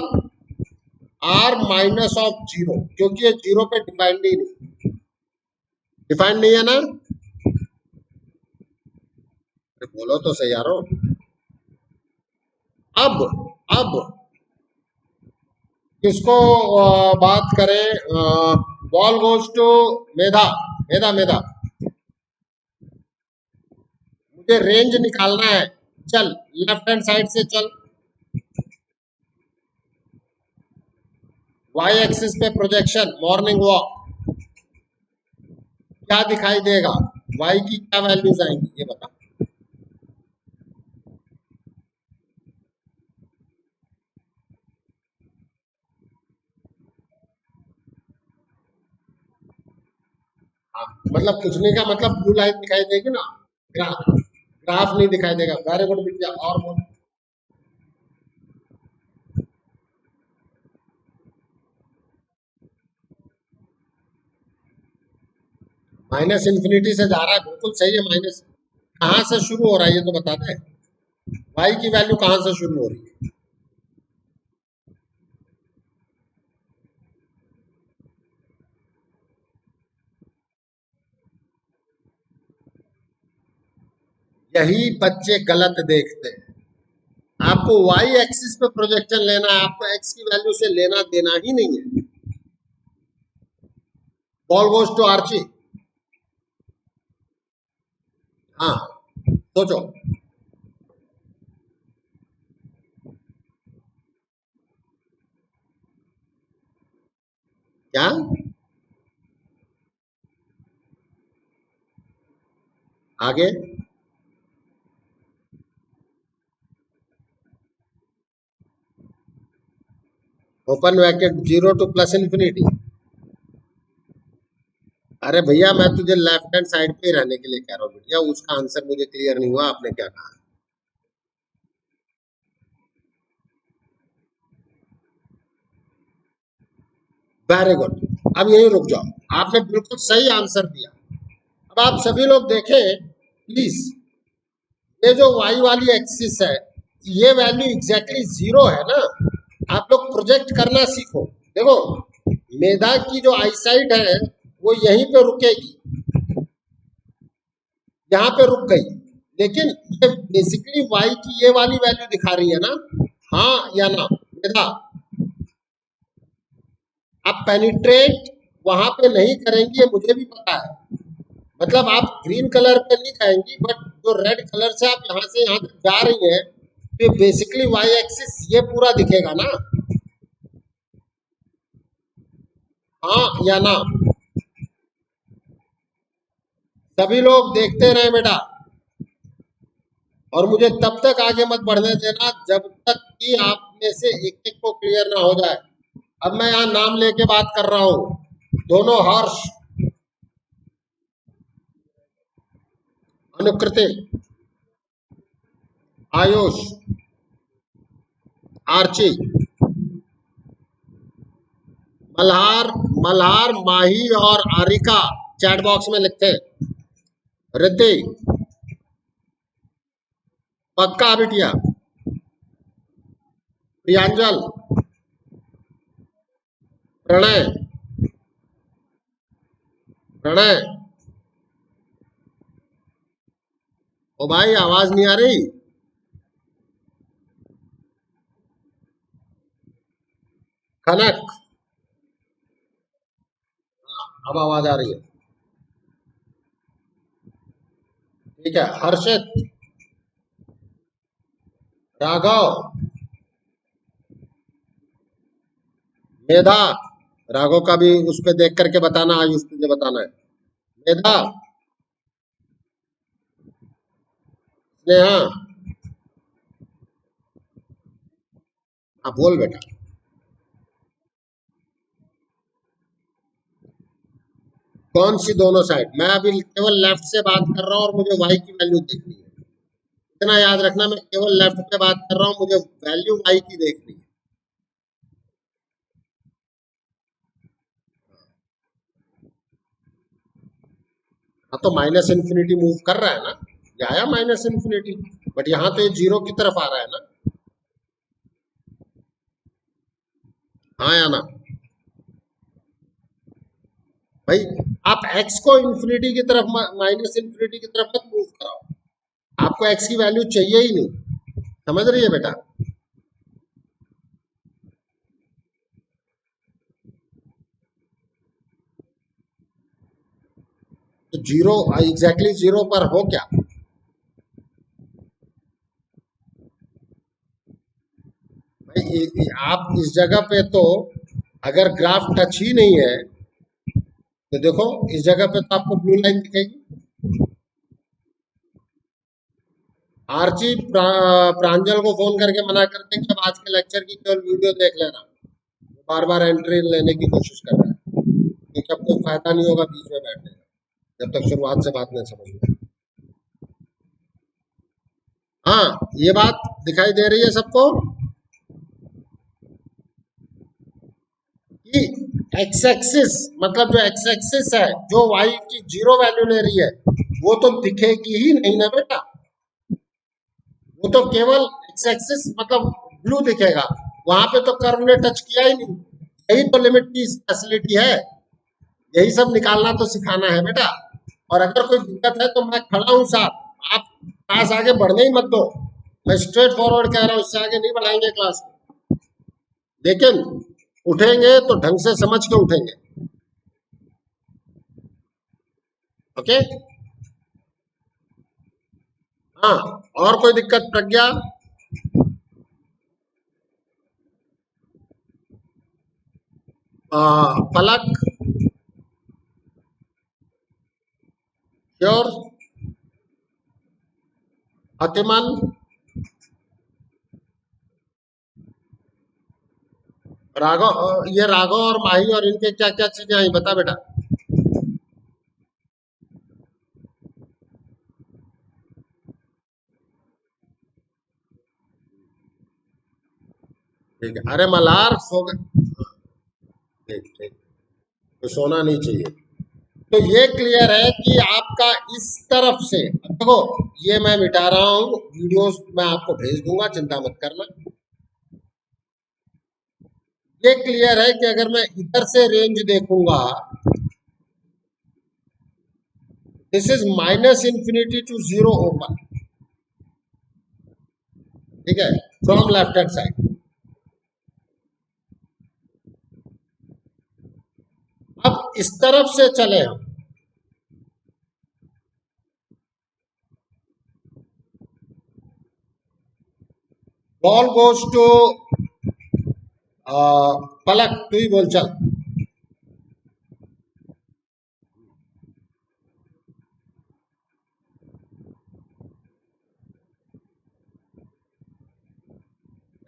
Speaker 1: R-(-0), क्योंकि ये जीरो पे डिफाइंड ही नहीं, डिफाइंड नहीं है ना? बोलो तो सही यारो। अब अब किसको बात करें? बॉल गोज टू मेधा। मेधा मेधा, मुझे रेंज निकालना है। चल लेफ्ट हैंड साइड से चल, वाई एक्सिस पे प्रोजेक्शन मॉर्निंग वॉक, क्या दिखाई देगा? वाई की क्या वैल्यूज आएंगी ये बता। हाँ, मतलब कुछ नहीं का मतलब ब्लू लाइन दिखाई देगी ना। ग्राफ, ग्राफ नहीं दिखाई देगा। वेरी गुड बिटिया, और बोल। माइनस इन्फिनिटी से जा रहा है, बिल्कुल सही है। माइनस कहाँ से शुरू हो रहा है ये तो बता दे। वाई की वैल्यू कहाँ से शुरू हो रही है? यही बच्चे गलत देखते हैं। आपको वाई एक्सिस पे प्रोजेक्शन लेना है, आपको एक्स की वैल्यू से लेना देना ही नहीं है। Ball goes to Archi. हाँ, सोचो। क्या? आगे? Open bracket zero to plus infinity. अरे भैया, मैं तुझे लेफ्ट हैंड साइड पे ही रहने के लिए कह रहा हूँ भैया। उसका आंसर मुझे क्लियर नहीं हुआ, आपने क्या कहा? Very good. अब यही रुक जाओ, आपने बिल्कुल सही आंसर दिया। अब आप सभी लोग देखें प्लीज, ये जो वाई वाली एक्सिस है, ये वैल्यू एग्जैक्टली जीरो है ना। आप लोग प्रोजेक्ट करना सीखो। देखो, मेधा की जो आईसाइट है वो यहीं पे रुकेगी, यहाँ पे रुक गई। लेकिन ये बेसिकली वाई की ये वाली वैल्यू दिखा रही है ना। हाँ या ना मेधा? आप पेनिट्रेट वहां पे नहीं करेंगी, ये मुझे भी पता है। मतलब आप ग्रीन कलर पे नहीं खाएंगी, बट जो रेड कलर से आप यहाँ से यहाँ तक जा रही हैं, तो बेसिकली वाई एक्सिस ये पूरा दिखेगा ना। हाँ या ना? सभी लोग देखते रहे बेटा, और मुझे तब तक आगे मत बढ़ने देना जब तक कि आप में से एक एक को क्लियर ना हो जाए। अब मैं यहाँ नाम लेके बात कर रहा हूँ। दोनों हर्ष, अनुकृति, आयुष, आर्ची, मल्हार, मल्हार, माही और आरिका चैट बॉक्स में लिखते हैं। रिद्धि, पक्का बिटिया? प्रियांजल, प्रणय, प्रणय, ओ भाई आवाज नहीं आ रही? कनक, अब आवाज आ रही है? ठीक है। हर्षित, राघव, मेधा। राघव का भी उस पर देख करके बताना, आयुष तुझे बताना है। मेधा, स्नेहा। हाँ बोल बेटा। कौन सी दोनों साइड? मैं अभी केवल लेफ्ट से बात कर रहा हूँ और मुझे वाई की वैल्यू देखनी है। इतना याद रखना, मैं केवल लेफ्ट पे बात कर रहा हूँ, मुझे वैल्यू वाई की देखनी है। हाँ तो माइनस इन्फिनिटी मूव कर रहा है ना, ये आया माइनस इन्फिनिटी, बट यहाँ तो ये जीरो की तरफ आ रहा है ना। हाँ या ना? भाई, आप एक्स को इन्फिनिटी की तरफ, माइनस इन्फिनिटी की तरफ मत मूव कराओ। आपको एक्स की वैल्यू चाहिए ही नहीं, समझ रही है बेटा? तो जीरो, एग्जैक्टली जीरो पर हो क्या? भाई आप इस जगह पे तो अगर ग्राफ टच ही नहीं है तो देखो इस जगह पे तो आपको ब्लू लाइन दिखेगी। आर्ची प्रांजल को फोन करके मना करते हैं कि अब आज के लेक्चर की केवल वीडियो देख लेना, बार बार एंट्री लेने की कोशिश कर रहा है, क्योंकि अब कोई फायदा नहीं होगा बीच में बैठने का जब तक शुरुआत से बात नहीं समझ में। हाँ, ये बात दिखाई दे रही है सबको कि एक्स एक्सिस, मतलब जो एक्स एक्सिस है जो वाई की जीरो वैल्यू ले रही है वो तो दिखेगी ही नहीं ना बेटा, वो तो केवल एक्स एक्सिस मतलब ब्लू दिखेगा, वहां पे तो कर्व ने टच किया ही नहीं। यही तो लिमिट की फैसिलिटी है, यही सब निकालना तो सिखाना है बेटा। और अगर कोई दिक्कत है तो मैं खड़ा हूं साथ, आप क्लास आगे बढ़ने ही मत दो, मैं स्ट्रेट फॉरवर्ड कह रहा हूं, इससे आगे नहीं बढ़ाएंगे क्लास को, लेकिन उठेंगे तो ढंग से समझ के उठेंगे। ओके। हाँ, और कोई दिक्कत प्रज्ञा? पलक? श्योर? अतिमन? राघव, ये राघव और माही और इनके क्या क्या चीजें आई बता बेटा। ठीक है, अरे मल्हार सो गए? ठीक ठीक, तो सोना नहीं चाहिए। तो ये क्लियर है कि आपका इस तरफ से, देखो ये मैं मिटा रहा हूं, वीडियोस मैं आपको भेज दूंगा, चिंता मत करना। ये क्लियर है कि अगर मैं इधर से रेंज देखूंगा, this is minus infinity to zero open, ठीक है, फ्रॉम लेफ्ट हैंड साइड। अब इस तरफ से चले हम, बॉल गोज टू पलक, तू ही बोल चल।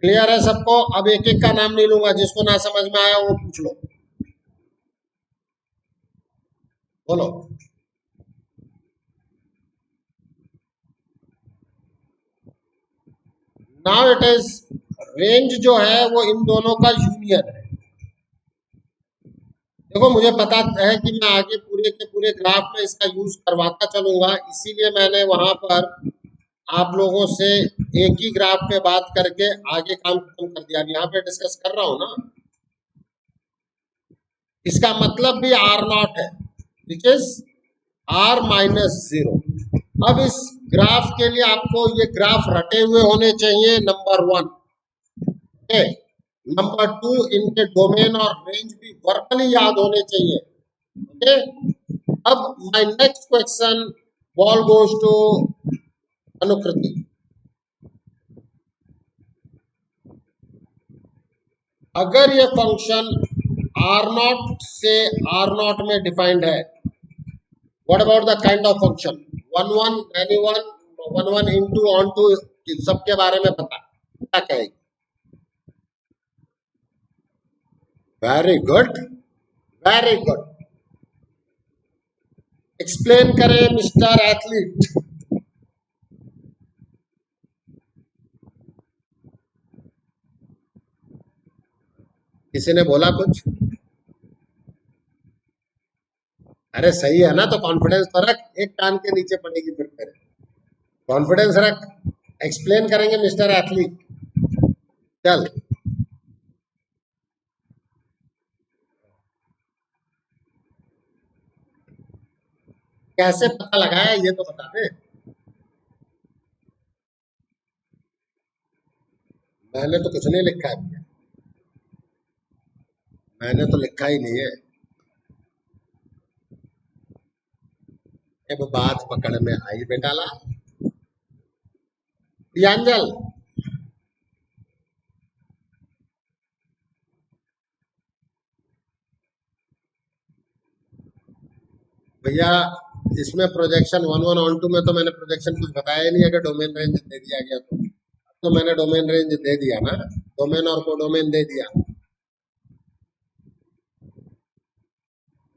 Speaker 1: क्लियर है सबको? अब एक एक का नाम नहीं लूंगा, जिसको ना समझ में आया वो पूछ लो, बोलो। नाउ इट इज, रेंज जो है वो इन दोनों का यूनियन है। देखो मुझे पता है कि मैं आगे पूरे के पूरे ग्राफ में इसका यूज करवाता चलूंगा, इसीलिए मैंने वहां पर आप लोगों से एक ही ग्राफ पे बात करके आगे काम खत्म कर दिया। अब यहाँ पे डिस्कस कर रहा हूं ना, इसका मतलब भी आर नॉट है, which is R minus zero. अब इस ग्राफ के लिए आपको ये ग्राफ रटे हुए होने चाहिए, number one. Okay, number two, इनके डोमेन और रेंज भी वर्बली याद होने चाहिए। ओके, अब my next question, ball goes to Anukriti. अगर ये फंक्शन आर नॉट से आर नॉट में डिफाइंड है, what about the kind of function? One one, any one, one one into onto, सबके बारे में पता क्या कहेगी? Very good, very good. Explain करें मिस्टर एथलीट। किसी ने बोला कुछ? अरे सही है ना, तो कॉन्फिडेंस तो रख, एक कान के नीचे पड़ेगी फिर तेरे, कॉन्फिडेंस रख। एक्सप्लेन करेंगे मिस्टर एथलीट, चल। कैसे पता लगाया ये तो बता दे। मैंने तो कुछ नहीं लिखा है भैया, मैंने तो लिखा ही नहीं है। अब बात पकड़ में आई बेटा ला। प्रियांजल, भैया इसमें projection one one onto में तो मैंने प्रोजेक्शन कुछ बताया ही नहीं, अगर डोमेन रेंज दे दिया गया तो मैंने डोमेन रेंज दे दिया ना, डोमेन और कोडोमेन दे दिया।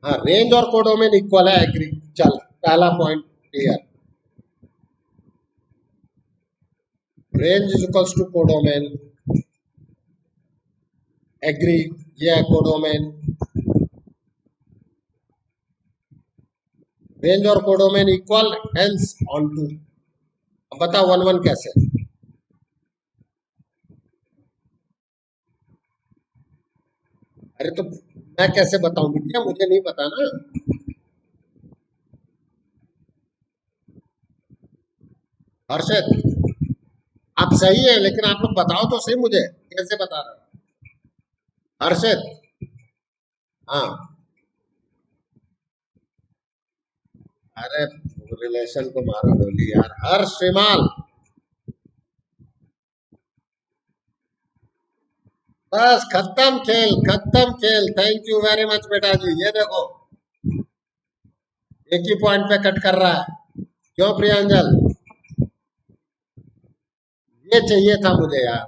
Speaker 1: हाँ, रेंज और कोडोमेन इक्वल है, एग्री। चल, पहला point clear. Range is equals to codomain, agree. ये है कोडोमेन। रेंज और codomain equal, hence onto. अब बता वन वन कैसे। अरे तो मैं कैसे बताऊं भैया, मुझे नहीं पता ना। हर्षद, आप सही है, लेकिन आप लोग बताओ तो सही मुझे, कैसे बता रहे हो। हर्षद, हाँ। अरे रिलेशन को मारो गोली यार, हर्ष श्रीमाल। बस खत्म खेल, खत्म खेल। थैंक यू वेरी मच बेटा जी। ये देखो, एक ही पॉइंट पे कट कर रहा है। क्यों प्रियांजल, ये चाहिए था मुझे यार।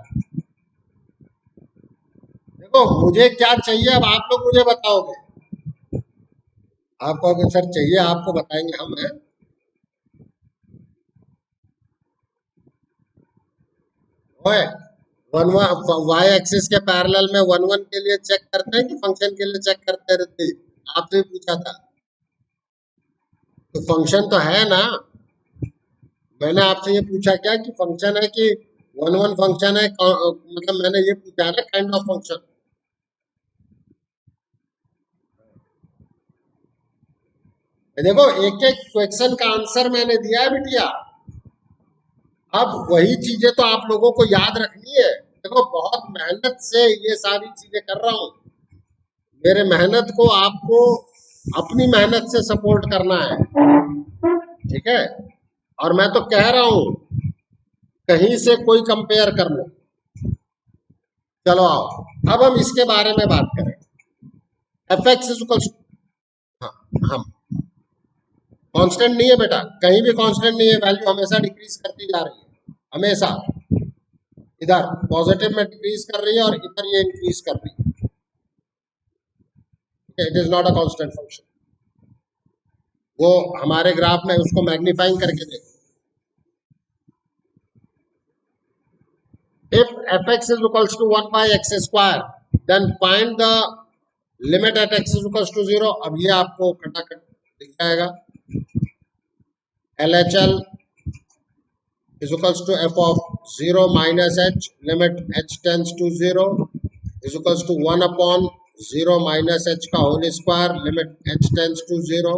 Speaker 1: देखो मुझे क्या चाहिए, अब आप लोग मुझे बताओगे। आप कहोगे सर चाहिए, आपको बताएंगे हम हैं। ओए, वन वाई एक्सिस के पैरेलल में वन वन के लिए चेक करते हैं कि फंक्शन के लिए चेक करते रहते हैं? आपसे पूछा था। तो फंक्शन तो है ना। मैंने आपसे ये पूछा क्या कि फंक्शन है कि वन वन फंक्शन है, मतलब मैंने ये पूछा ना, काइंड ऑफ फंक्शन। देखो एक एक क्वेश्चन का आंसर मैंने दिया है बिटिया। अब वही चीजें तो आप लोगों को याद रखनी है। देखो बहुत मेहनत से ये सारी चीजें कर रहा हूं। मेरे मेहनत को आपको अपनी मेहनत से सपोर्ट करना है, ठीक है। और मैं तो कह रहा हूं, कहीं से कोई कंपेयर कर लो। चलो आओ, अब हम इसके बारे में बात करें। एफ एक्स इज, हाँ, हम कांस्टेंट नहीं है बेटा, कहीं भी कांस्टेंट नहीं है। वैल्यू हमेशा डिक्रीज करती जा रही है, हमेशा। इधर पॉजिटिव में डिक्रीज कर रही है और इधर ये इंक्रीज कर रही है। It is not a constant function. वो हमारे ग्राफ में उसको मैग्नीफाइंग करके देखो। If fx is equals to 1 by x square, then find the limit at x is equals to 0। अब ये आपको खटाखट दिख जाएगा। LHL is equals to f of 0 minus h, limit h tends to 0 is equals to 1 upon 0 minus h का whole square, limit h tends to 0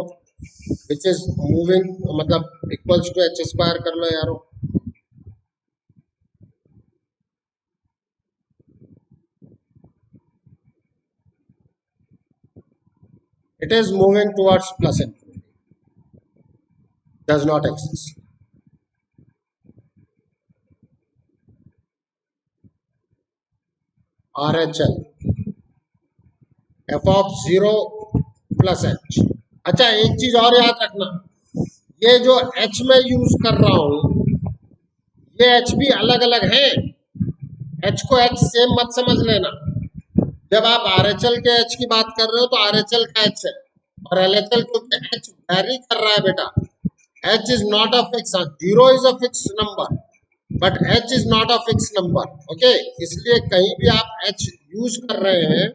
Speaker 1: which is moving, मतलब equals to h square कर लो यारो। It is moving towards plus infinity, does not exist। RHL f of 0 plus h। अच्छा एक चीज और याद रखना, ये जो h में यूज कर रहा हूं, ये h भी अलग अलग है। h को h सेम मत समझ लेना। जब आप RHL के h की बात कर रहे हो तो RHL का h है, और LHL क्योंकि h वैरी कर रहा है बेटा। h is not a fix, zero is a fix number, but h is not a fix number. Okay, इसलिए कहीं भी आप h यूज कर रहे हैं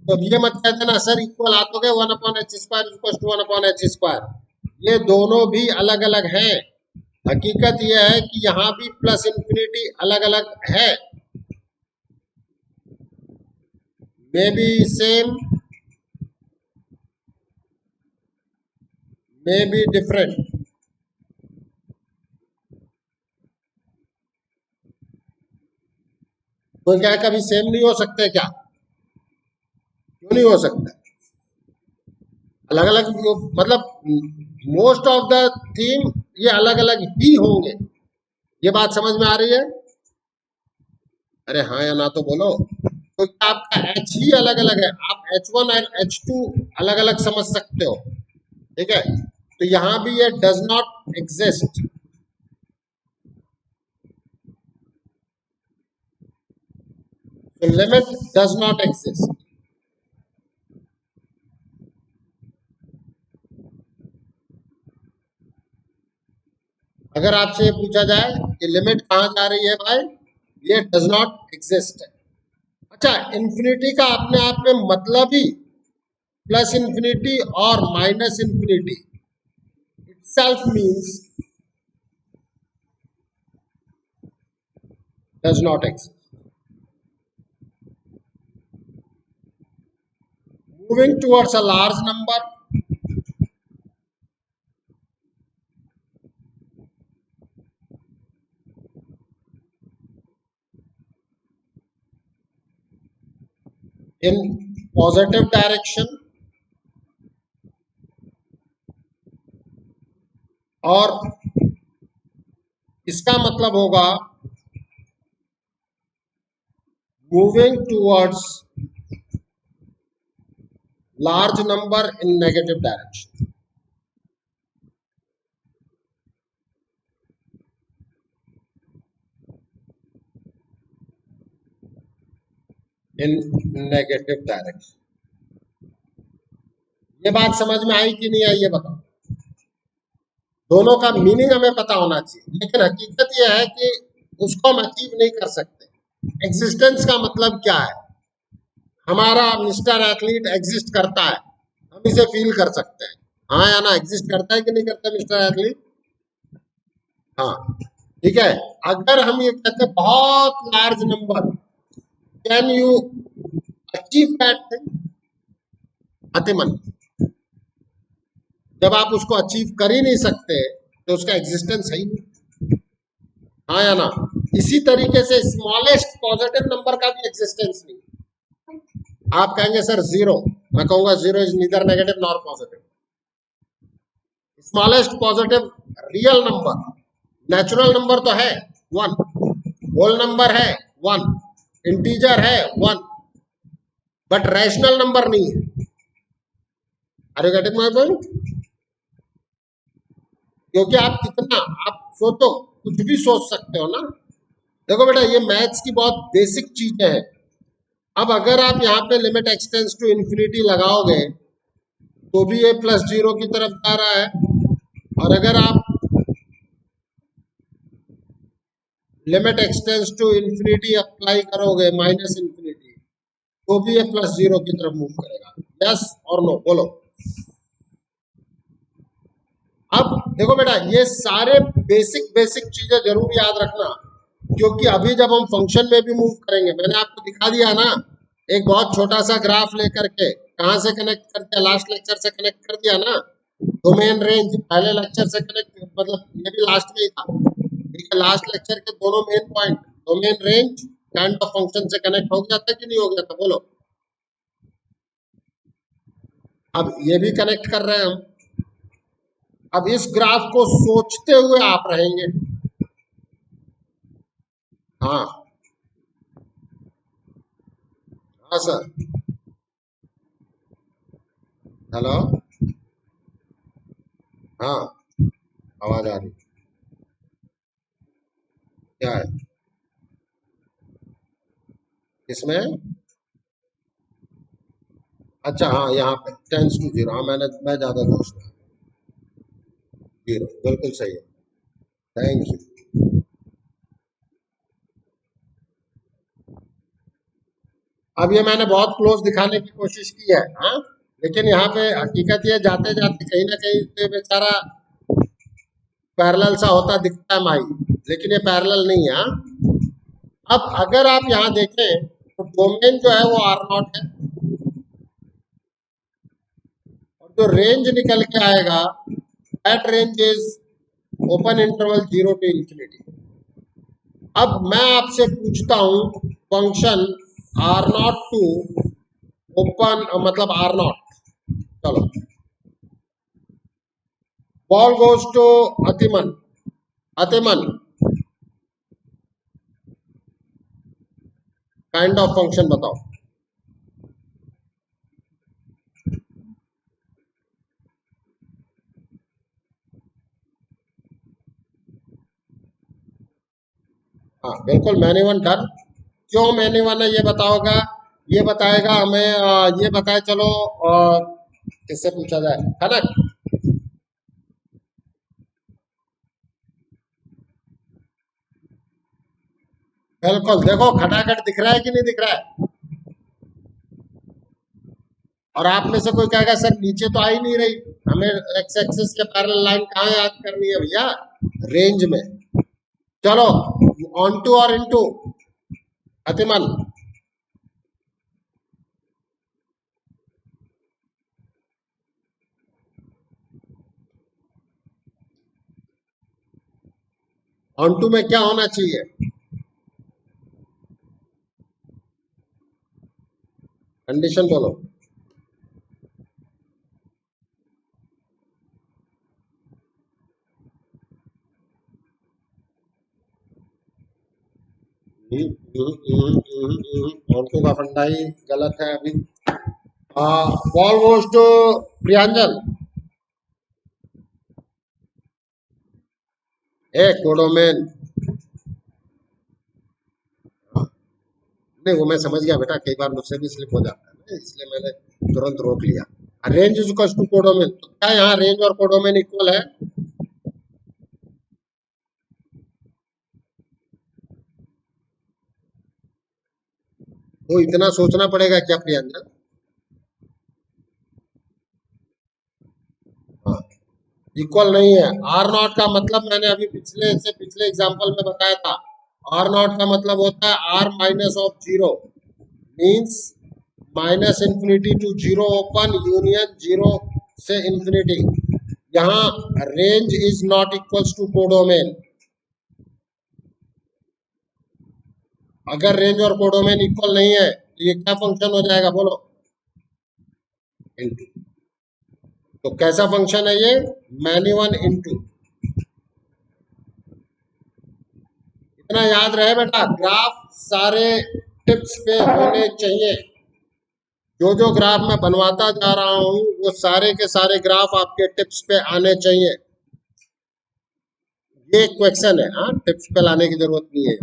Speaker 1: तो ये मत कह देना सर इक्वल आ तो गए 1 upon h square equal to 1 upon h square. ये दोनों भी अलग अलग हैं। हकीकत यह है कि यहाँ भी प्लस इंफिनिटी अलग अलग है, may be same, may be different. तो क्या कभी सेम नहीं हो सकते क्या? क्यों नहीं हो सकता? अलग अलग मतलब मोस्ट ऑफ द थीम ये अलग अलग ही होंगे। ये बात समझ में आ रही है? अरे हाँ या ना तो बोलो। तो क्या आपका एच ही अलग अलग है, आप H1 और H2 अलग अलग समझ सकते हो, ठीक है? तो यहां भी ये डज नॉट एग्जिस्ट। तो लिमिट डज नॉट एग्जिस्ट। अगर आपसे ये पूछा जाए कि लिमिट कहां जा रही है भाई, ये डज नॉट एग्जिस्ट है। अच्छा, इंफिनिटी का अपने आप में मतलब ही प्लस इंफिनिटी और minus infinity itself means does not exist. Moving towards a large number, in positive direction, और इसका मतलब होगा moving towards large number in negative direction. In negative direction. ये बात समझ में आई कि नहीं आई ये बताओ? दोनों का मीनिंग हमें पता होना चाहिए, लेकिन हकीकत यह है कि उसको हम अचीव नहीं कर सकते। एग्जिस्टेंस का मतलब क्या है? हमारा मिस्टर एथलीट एग्जिस्ट करता है, हम इसे फील कर सकते हैं। हाँ या ना, एग्जिस्ट करता है कि नहीं करता मिस्टर एथलीट? हाँ, ठीक है। अगर हम ये कहते हैं बहुत large number, can you achieve that thing? Atiman, जब आप उसको अचीव कर ही नहीं सकते तो उसका एग्जिस्टेंस है ही नहीं। हाँ या ना? इसी तरीके से स्मॉलेस्ट पॉजिटिव नंबर का भी एग्जिस्टेंस नहीं। आप कहेंगे सर जीरो, मैं कहूंगा zero is neither negative nor positive. Smallest positive real number, natural number तो है वन, होल नंबर है वन, इंटीजर है वन, बट रैशनल नंबर नहीं है। Are you getting my point? क्योंकि आप कितना, आप सोचो, कुछ भी सोच सकते हो ना। देखो बेटा, ये मैथ्स की बहुत बेसिक चीजें हैं। अब अगर आप यहाँ पे लिमिट एक्सटेंस टू इंफिनिटी लगाओगे तो भी ये प्लस जीरो की तरफ जा रहा है, और अगर आप limit x tends to infinity apply करोगे माइनस इंफिनिटी, तो भी ये प्लस जीरो की तरफ मूव करेगा। यस और नो बोलो। अब देखो बेटा, ये सारे बेसिक बेसिक चीजें जरूर याद रखना, क्योंकि अभी जब हम फंक्शन में भी मूव करेंगे, मैंने आपको दिखा दिया ना, एक बहुत छोटा सा ग्राफ लेकर के कहां से कनेक्ट कर दिया, लास्ट लेक्चर से कनेक्ट कर दिया ना। डोमेन रेंज पहले लेक्चर से कनेक्ट, मतलब ये भी लास्ट में ही था, ठीक है? लास्ट लेक्चर के दोनों main point, domain range kind of function से कनेक्ट हो गया था कि नहीं हो गया था, बोलो। अब ये भी कनेक्ट कर रहे हैं हम। अब इस ग्राफ को सोचते हुए आप रहेंगे। हाँ, हाँ सर। हेलो, हाँ, आवाज आ रही, क्या है इसमें? अच्छा हाँ, यहाँ पे टेंस टू जीरो, हाँ मैं ज्यादा दोष में, जीरो बिल्कुल सही है। Thank you. अब ये मैंने बहुत क्लोज दिखाने की कोशिश की है, हाँ, लेकिन यहाँ पे हकीकत ये, जाते जाते कहीं ना कहीं पे बेचारा पैरेलल सा होता दिखता है माई, लेकिन ये पैरेलल नहीं है, हाँ? अब अगर आप यहाँ देखें तो डोमेन जो है वो आर नॉट है, और जो रेंज निकल के आएगा that range is open interval zero to infinity. अब मैं आपसे पूछता हूं, function R naught to open मतलब आर नॉट, चलो ball goes to Atiman, Atiman kind of function बताओ। हाँ बिल्कुल मैनी वन डन। क्यों मैनी वन है ये बताओगा, ये बताएगा हमें ये बताए चलो किससे पूछा जाए, है ना। बिल्कुल देखो खटाखट दिख रहा है कि नहीं दिख रहा है। और आप में से कोई कहेगा सर नीचे तो आ ही नहीं रही, हमें एक्स एक्सिस के पैरेलल लाइन कहाँ याद करनी है भैया, रेंज में। चलो ऑन टू और इनटू अतिमन। ऑन टू में क्या होना चाहिए, कंडीशन बोलो। ऑन टू का फंडा ही गलत है अभी। ऑलमोस्ट प्रियांजल ए कोडोमेन। नहीं वो मैं समझ गया बेटा, कई बार मुझसे भी स्लिप हो जाता है ना, इसलिए मैंने तुरंत रोक लिया। Range is equal to codomain, तो क्या यहाँ रेंज और कोडोमेन इक्वल है? तो इतना सोचना पड़ेगा क्या प्रियंजन? हाँ इक्वल नहीं है। आर नॉट का मतलब मैंने अभी पिछले एग्जांपल में बताया था, आर नॉट का मतलब होता है R minus of zero, means minus infinity to zero open union zero से इंफिनिटी। यहाँ range is not equals to codomain. अगर रेंज और कोडोमेन इक्वल नहीं है तो ये क्या फंक्शन हो जाएगा बोलो, इनटू। तो कैसा फंक्शन है ये, मैनी वन इनटू। इतना याद रहे बेटा, ग्राफ सारे टिप्स पे होने चाहिए। जो ग्राफ मैं बनवाता जा रहा हूं वो सारे के सारे ग्राफ आपके टिप्स पे आने चाहिए। ये क्वेश्चन है, हाँ टिप्स पे लाने की जरूरत नहीं है।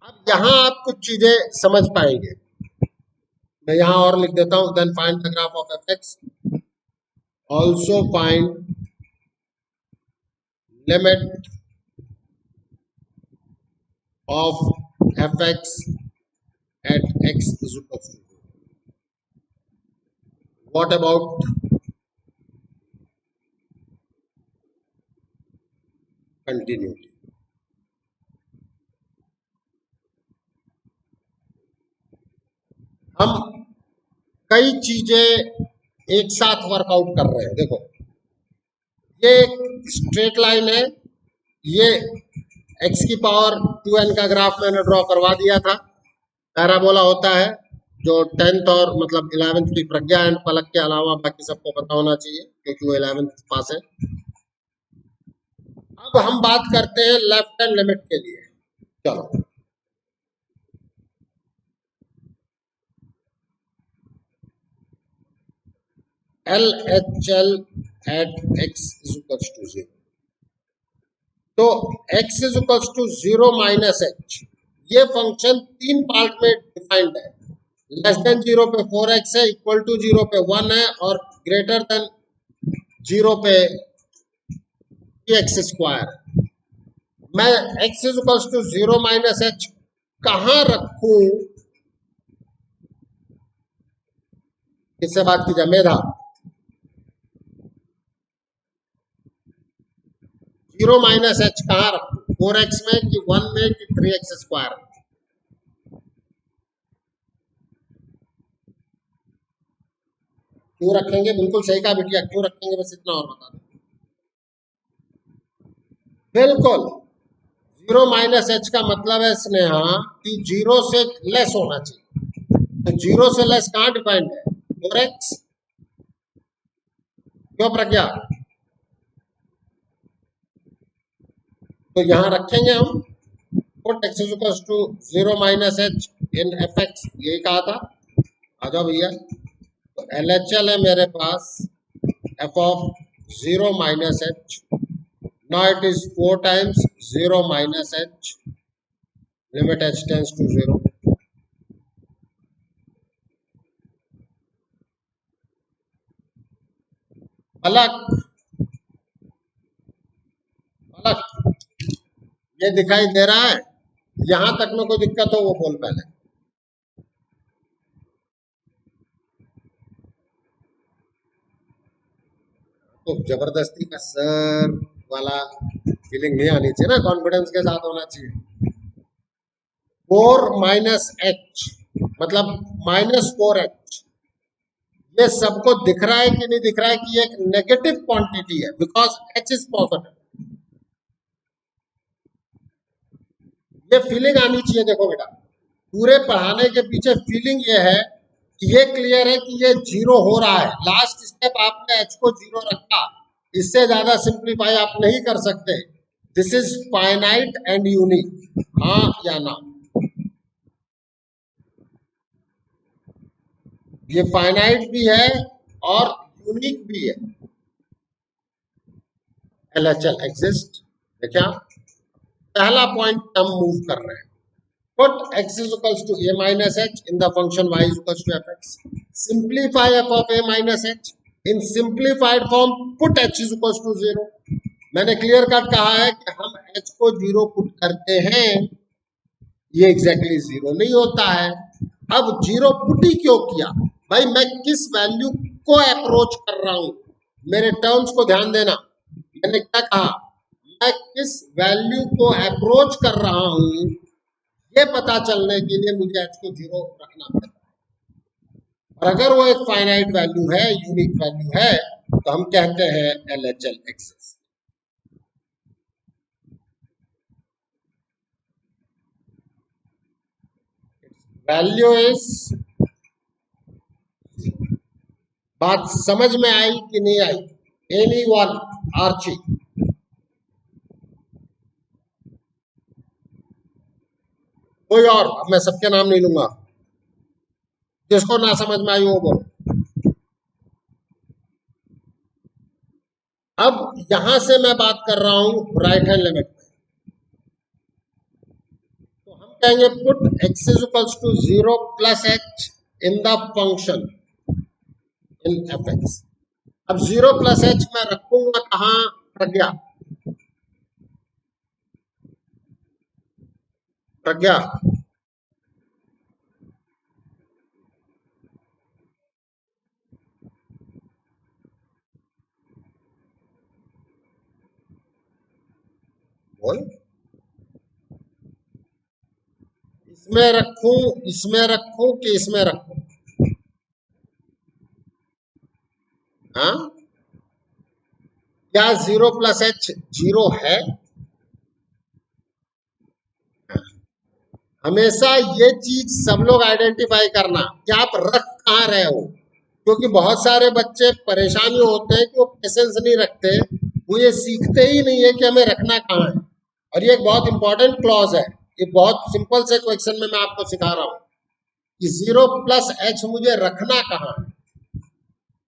Speaker 1: अब यहाँ आप कुछ चीजें समझ पाएंगे, मैं यहाँ और लिख देता हूं, then find the graph of f x, also find limit of fx at x is equal to, what about continuity? हम कई चीजें एक साथ वर्कआउट कर रहे हैं। देखो ये एक स्ट्रेट लाइन है, ये x की पावर 2n का ग्राफ मैंने ड्रॉ करवा दिया था। पैराबोला होता है जो 10th और मतलब 11th की प्रज्ञा एंड पलक के अलावा बाकी सबको पता होना चाहिए क्योंकि वो 11th पास है। अब हम बात करते हैं लेफ्ट हैंड लिमिट के लिए। चलो L H L at x is equal to zero, तो x is equal to zero minus h, ये फंक्शन तीन पार्ट में डिफाइंड है। लेस देन जीरो पे 4x है, इक्वल टू जीरो पे 1 है, और ग्रेटर देन जीरो पे एक्स स्क्वायर। मैं x is equal to zero minus h कहां रखूं, किससे बात की जाए, मेधा। जीरो माइनस एच कहां रखूं, 4x में कि 1 में कि 3x स्क्वायर? क्यों रखेंगे, बिल्कुल सही कहा बिटिया, क्यों रखेंगे बस इतना और बता दो। बिल्कुल जीरो माइनस एच का मतलब है स्नेहा कि जीरो से लेस होना चाहिए। तो जीरो से लेस कहाँ डिफाइंड है? 4x। क्यों प्रज्ञा? तो यहां रखेंगे हम put x is equal to zero minus h in f x, यही कहा था। आ जाओ भैया। तो एल एच एल है मेरे पास f of zero minus h. Now it is 4 times zero minus H, limit h tends to zero. अलग अलग ये दिखाई दे रहा है? यहां तक में कोई दिक्कत हो वो बोल पहले। तो जबरदस्ती का सर वाला फीलिंग नहीं आनी चाहिए ना, कॉन्फिडेंस के साथ होना चाहिए। 4 - h मतलब -4h। ये सबको दिख रहा है कि नहीं दिख रहा है कि ये एक नेगेटिव क्वांटिटी है, बिकॉज h इज पॉजिटिव। ये फीलिंग आनी चाहिए। देखो बेटा, पूरे पढ़ाने के पीछे फीलिंग ये है कि ये क्लियर है कि ये जीरो हो रहा है। लास्ट स्टेप आपने h को जीरो रखा, इससे ज्यादा सिंप्लीफाई आप नहीं कर सकते। This is finite and unique, हाँ या ना? ये फाइनाइट भी है और यूनिक भी है। LHL exist. देखा, पहला पॉइंट हम मूव कर रहे हैं। put x is equals to a minus h in the function y is equals to fx. Simplify f of a minus h. In simplified form put h is equals to 0. मैंने clear cut कहा है कि हम h को 0 put करते हैं, ये exactly 0 नहीं होता है। अब 0 पुट ही क्यों किया भाई? मैं किस वैल्यू को अप्रोच कर रहा हूं? मेरे टर्म्स को ध्यान देना। मैंने क्या कहा? मैं किस वैल्यू को अप्रोच कर रहा हूं, ये पता चलने के लिए मुझे h को 0 रखना पड़ता है। और अगर वो एक फाइनाइट वैल्यू है, यूनिक वैल्यू है, तो हम कहते हैं LHL एक्सिस। वैल्यू इज, बात समझ में आई कि नहीं आई? Any one? आर्ची? कोई और? अब मैं सबके नाम नहीं लूंगा, जिसको ना समझ में आई वो बोलो। अब यहां से मैं बात कर रहा हूं राइट हैंड लिमिट में। तो हम कहेंगे put x is equals to 0 plus h in the function in fx। अब 0 प्लस h मैं रखूंगा कहां? प्रज्ञा, प्रज्ञा बोल। इसमें रखूं, इसमें रखूं कि इसमें रखूं? हाँ, क्या 0 प्लस h 0 है? हमेशा ये चीज सब लोग आइडेंटिफाई करना कि आप रख कहाँ रहे हो, क्योंकि बहुत सारे बच्चे परेशानी होते हैं कि वो पेशेंस नहीं रखते, वो ये सीखते ही नहीं है कि हमें रखना कहाँ है। और ये एक बहुत इंपॉर्टेंट क्लॉज है। ये बहुत सिंपल से क्वेश्चन में मैं आपको सिखा रहा हूं कि 0 प्लस h मुझे रखना कहाँ है।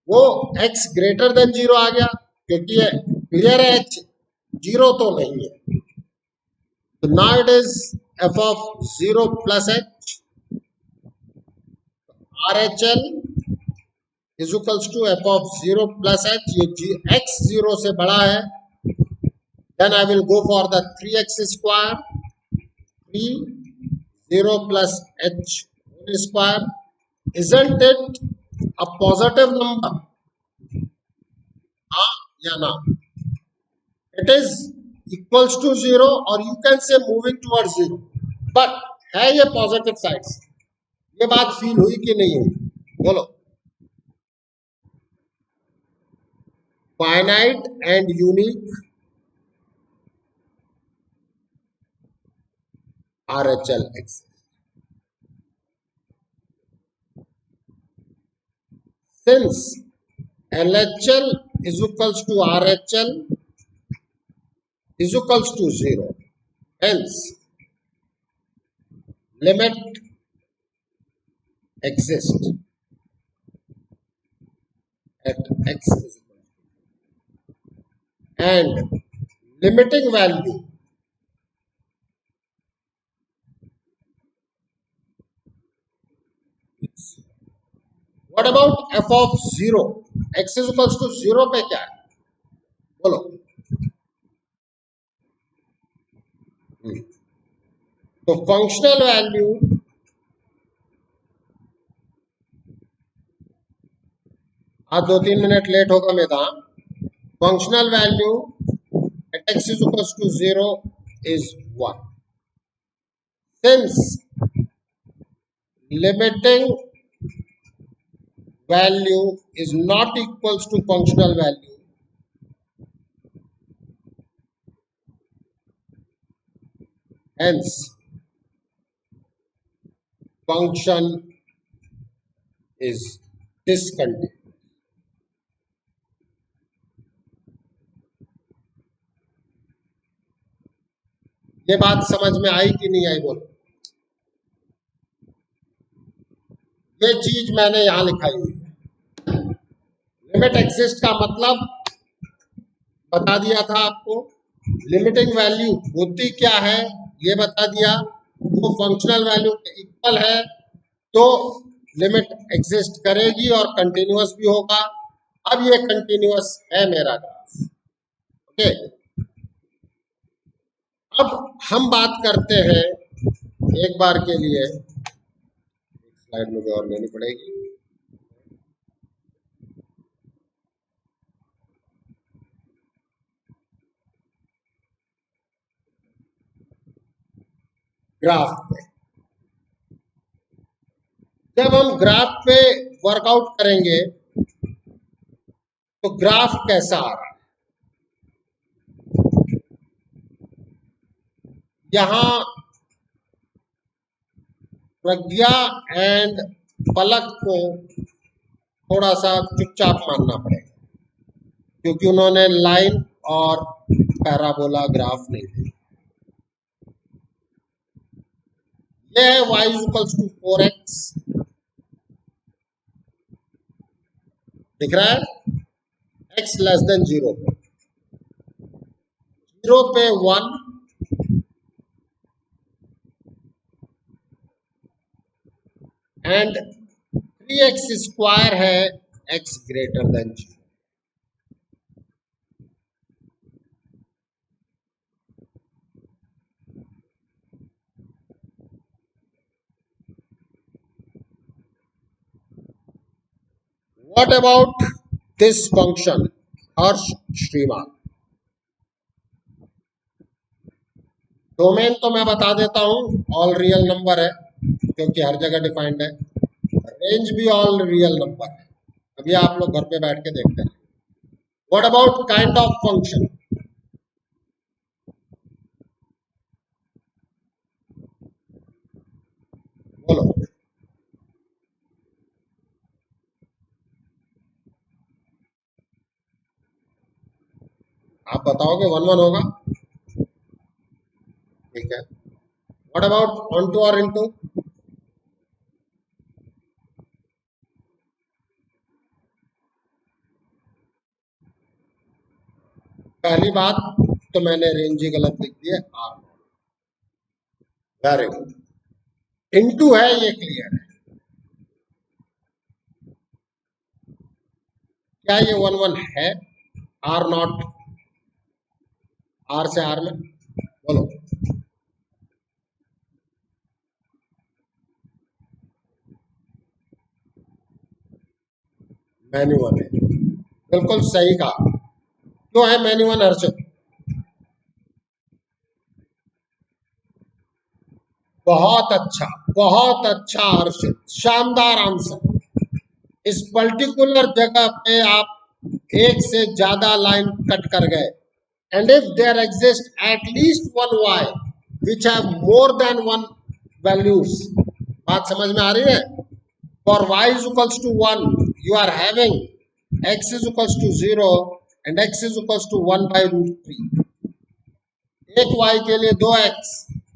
Speaker 1: वो x ग्रेटर देन 0 आ गया, क्योंकि ये क्लियर है h 0 तो नहीं है। तो now it is f of 0 plus h RHL is equals to f of 0 plus h। ये x 0 से बड़ा है, then I will go for the 3x square, 3 0 plus h whole square. Isn't it a positive number? हाँ या ना? It is equals to 0 or you can say moving towards 0, but है ये positive side से। ये बात फील हुई कि नहीं हुई? बोलो। Finite and unique RHL exists. Since LHL is equals to RHL is equals to 0, hence limit exists at x is equal to, and limiting value is, what about f of 0? x is equals to 0 पे क्या है बोलो? तो functional value आज 2-3 minute late होगा मेरा. Functional value at x is equals to 0 is 1. Since limiting value is not equals to functional value, hence function is discontinuous. ये बात समझ में आई कि नहीं आई बोलो? ये चीज मैंने यहां लिखाई हुई है. लिमिट एग्जिस्ट का मतलब बता दिया था आपको. लिमिटिंग वैल्यू होती क्या है ये बता दिया. वो फंक्शनल वैल्यू के इक्वल है तो लिमिट एग्जिस्ट करेगी और कंटिन्यूअस भी होगा. अब ये कंटिन्यूअस है मेरा ग्राफ. ओके, अब हम बात करते हैं एक बार के लिए. स्लाइड मुझे और लेनी पड़ेगी. ग्राफ पे जब हम ग्राफ पे वर्कआउट करेंगे तो ग्राफ कैसा आ रहा है. यहां प्रज्ञा एंड पलक को थोड़ा सा चुपचाप मानना पड़ेगा क्योंकि उन्होंने लाइन और पैराबोला ग्राफ नहीं दी. यह है y इक्वल्स टू 4x. दिख रहा है? x लेस देन 0 पे 0 पे 1 एंड 3x स्क्वायर है x greater than 0. What about this function हर्ष श्रीमान? डोमेन तो मैं बता देता हूं, ऑल रियल नंबर है क्योंकि हर जगह डिफाइंड है. रेंज भी ऑल रियल नंबर है. अभी आप लोग घर पे बैठ के देखते हैं. What about kind of function? बोलो. आप बताओगे 1-1 होगा. ठीक है. व्हाट अबाउट ऑन टू और इनटू? पहली बात तो मैंने रेंज ही गलत लिख दी है. आर. Very good. इनटू है ये क्लियर है. क्या ये 1-1 है? आर नॉट आर से आर में बोलो. मेन्यू वन है. बिल्कुल सही कहा. क्यों है मेन्यू वन हर्षित? बहुत अच्छा हर्षित. शानदार आंसर. इस पर्टिकुलर जगह पे आप एक से ज्यादा लाइन कट कर गए. And if there exist at least one y which have more than one values. बात समझ में आ रही है? For y is equals to 1, you are having x is equals to 0 and x is equals to 1 by root 3. एक y के लिए 2x,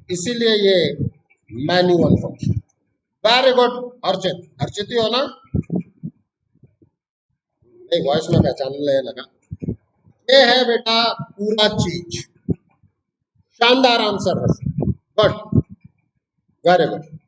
Speaker 1: इसीलिए ये manual function. Very good Archit. Archit ही हो ना? नहीं, वॉइस में पहचानने लगा. ये है बेटा पूरा चीज. शानदार आंसर है. Good, very good.